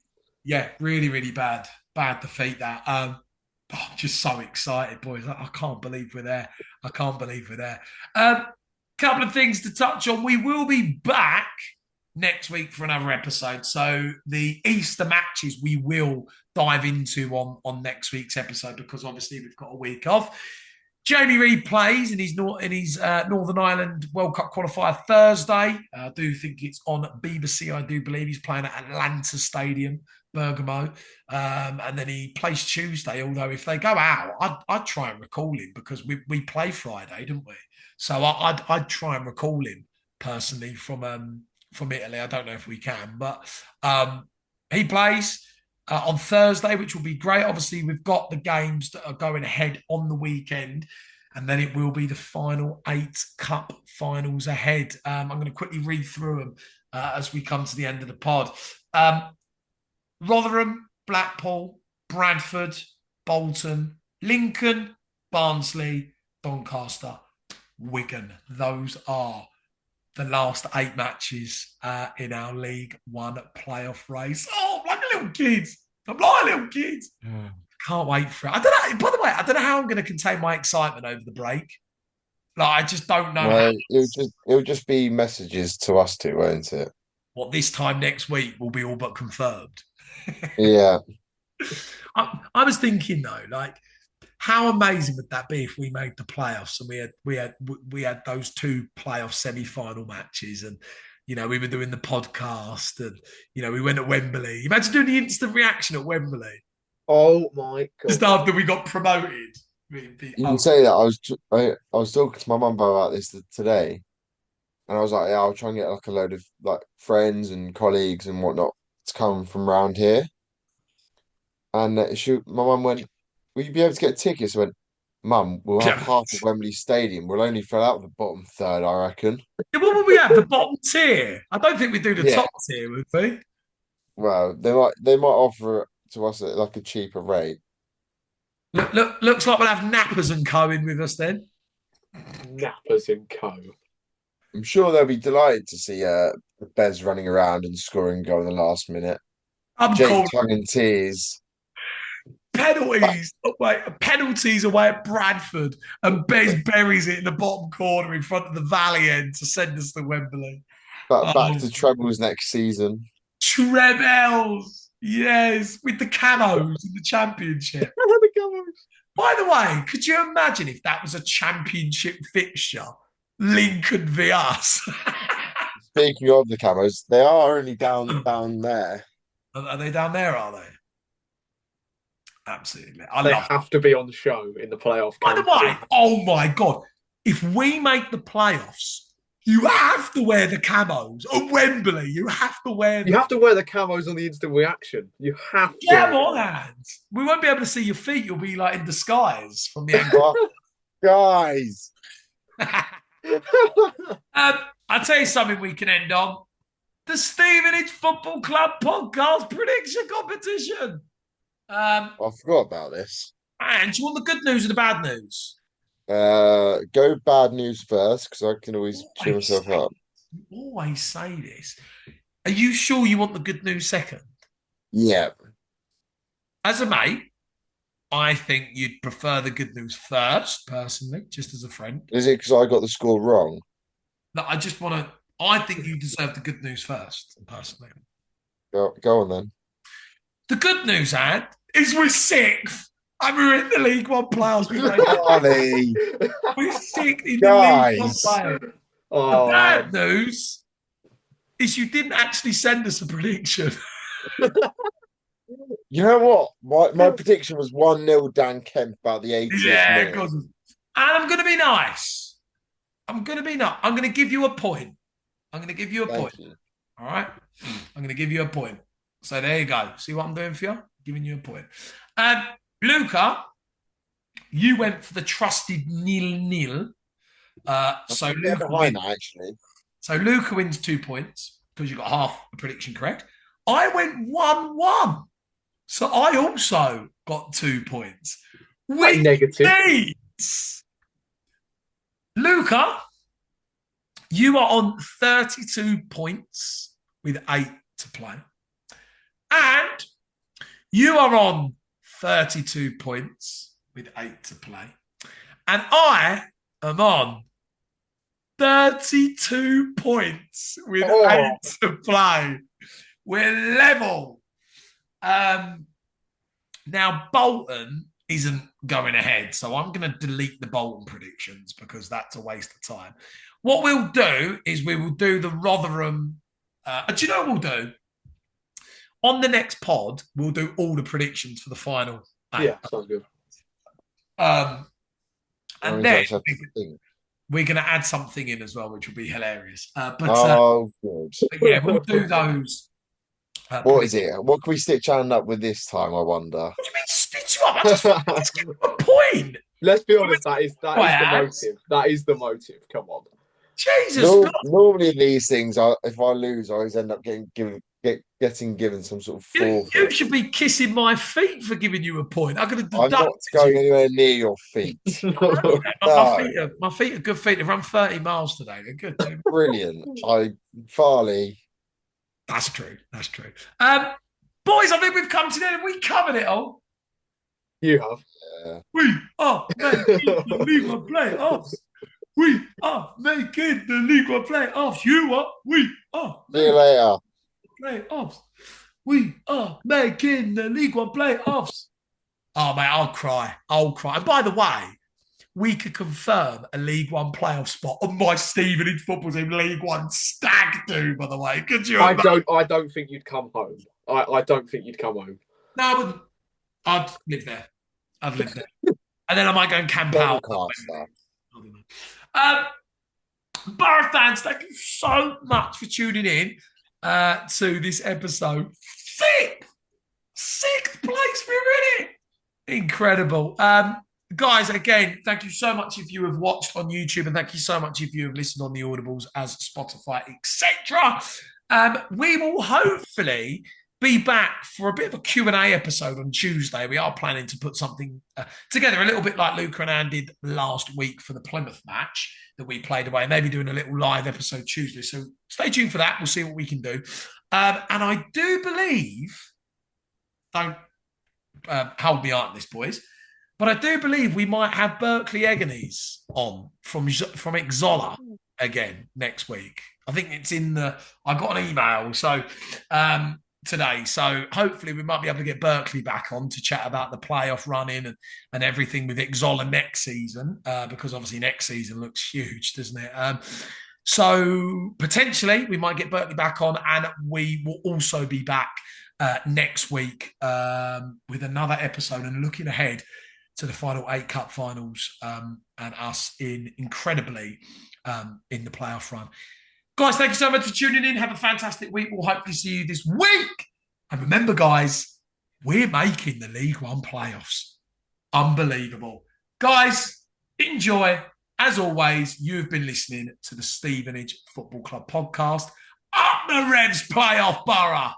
Yeah, really, really bad defeat that. I'm just so excited, boys. I can't believe we're there. Couple of things to touch on. We will be back next week for another episode. So the Easter matches we will dive into on next week's episode, because obviously we've got a week off. Jamie Reid plays in his Northern Ireland World Cup qualifier Thursday. I do think it's on BBC. I do believe he's playing at Atlanta Stadium, Bergamo. And then he plays Tuesday, although if they go out, I'd try and recall him, because we play Friday, didn't we? So I'd try and recall him personally from Italy. I don't know if we can, but he plays on Thursday, which will be great. Obviously, we've got the games that are going ahead on the weekend, and then it will be the final 8 cup finals ahead. I'm going to quickly read through them as we come to the end of the pod. Rotherham, Blackpool, Bradford, Bolton, Lincoln, Barnsley, Doncaster, Wigan. Those are the last 8 matches in our League One playoff race. Oh, I'm like a little kid. Can't wait for it. I don't know. By the way, I don't know how I'm going to contain my excitement over the break. Like, I just don't know No, it'll just be messages to us two, won't it? what this time next week will be all but confirmed. Yeah. I was thinking though, like, how amazing would that be if we made the playoffs and we had those two playoff semi-final matches, and we were doing the podcast, and we went at Wembley. Imagine doing the instant reaction at Wembley Oh my just god! after we got promoted. You can say that. I was talking to my mum about this today, and I was like, yeah, I'll try and get like a load of like friends and colleagues and whatnot to come from around here. And my mum went, "Will you be able to get tickets?" I went, "Mum, we'll have Yeah. half of Wembley Stadium. We'll only fill out the bottom third, I reckon." What would we have? The bottom tier? I don't think we'd do the Yeah. top tier, would we? Well, they might offer it to us at like a cheaper rate. Looks like we'll have Nappers and Co in with us then. Nappers and Co. I'm sure they'll be delighted to see Bez running around and scoring a goal in the last minute. I'm Jake calling tongue in tears. penalties away at Bradford, and Bez buries it in the bottom corner in front of the Valley end to send us to Wembley. Back to trebles next season. Trebles, yes, with the camos in the championship. By the way, could you imagine if that was a championship fixture? Lincoln v us. Speaking of the camos, they are only down there. Are they down there, are they? Absolutely. They have to be on the show in the playoff. By the way, oh my God, if we make the playoffs, you have to wear the camos at Wembley. You have to wear them. You have to wear the camos on the instant reaction. You have to. Come on, hands. We won't be able to see your feet. You'll be like in disguise from the angle. Guys. I'll tell you something we can end on. The Stevenage Football Club podcast prediction competition. I forgot about this. And do you want the good news or the bad news? Go bad news first, because I can always cheer myself up. You always say this. Are you sure you want the good news second? Yeah. As a mate, I think you'd prefer the good news first, personally, just as a friend. Is it because I got the score wrong? No, I think you deserve the good news first, personally. Go on then. The good news, Ad, is we're sixth. And we're in the League One playoffs. We're sixth in the League One playoffs. The bad news is you didn't actually send us a prediction. You know what? My prediction was 1-0 Dan Kemp about the 80th minute. And I'm going to be nice. I'm going to give you a point. Thank you. All right? I'm going to give you a point. So there you go. See what I'm doing for you? Giving you a point. Luca, you went for the trusted 0-0. So Luca wins 2 points because you got half the prediction correct. I went 1-1. So I also got 2 points. Which negative. means, Luca, you are on 32 points with 8 to play. And you are on 32 points with 8 to play. And I am on 32 points with 8 to play. We're level. Now, Bolton isn't going ahead, so I'm going to delete the Bolton predictions because that's a waste of time. What we'll do is we will do the Rotherham. Do you know what we'll do? On the next pod, we'll do all the predictions for the final. Yeah, sounds good. And then we're going to add something in as well, which will be hilarious. Good. Yeah, we'll do those. What is it? What can we stitch Anne up with this time, I wonder? What do you mean stitch you up? Let's give a point. Let's be honest, that is the motive. That is the motive. Come on. Jesus. Normally these things, if I lose, I always end up getting given some sort of forfeit. You should be kissing my feet for giving you a point. I'm not going anywhere near your feet. My feet are good feet. They've run 30 miles today. They're good. Brilliant. Farley. That's true. Boys, I think we've come to the end and we covered it all. You have. We are League One playoffs. We are making the League One playoffs. You are. We are. See you later. Playoffs. We are making the League One playoffs. Oh, mate, I'll cry. And by the way, we could confirm a League One playoff spot on my Stevenage football team League One stag do, by the way. Could you? I don't think you'd come home. I don't think you'd come home. No, I wouldn't. I'd live there. And then I might go and camp out. Borough fans, thank you so much for tuning in to this episode. Sixth place, we're in it. Incredible. Guys, again, thank you so much if you have watched on YouTube, and thank you so much if you have listened on the Audibles as Spotify, etc. We will hopefully be back for a bit of a Q&A episode on Tuesday. We are planning to put something together, a little bit like Luca and Ann did last week for the Plymouth match that we played away, maybe doing a little live episode Tuesday. So stay tuned for that. We'll see what we can do. And I do believe, don't hold me out on this, boys, but I do believe we might have Berkeley Eganese on from Exola again next week. I think it's in I got an email today, so hopefully we might be able to get Berkeley back on to chat about the playoff running and everything with Exola next season, because obviously next season looks huge, doesn't it? So potentially we might get Berkeley back on, and we will also be back next week with another episode and looking ahead to the final 8 cup finals and us incredibly in the playoff run. Guys, thank you so much for tuning in. Have a fantastic week. We'll hopefully see you this week. And remember, guys, we're making the League One playoffs. Unbelievable. Guys, enjoy. As always, you've been listening to the Stevenage Football Club podcast. Up the Reds playoff, Borough.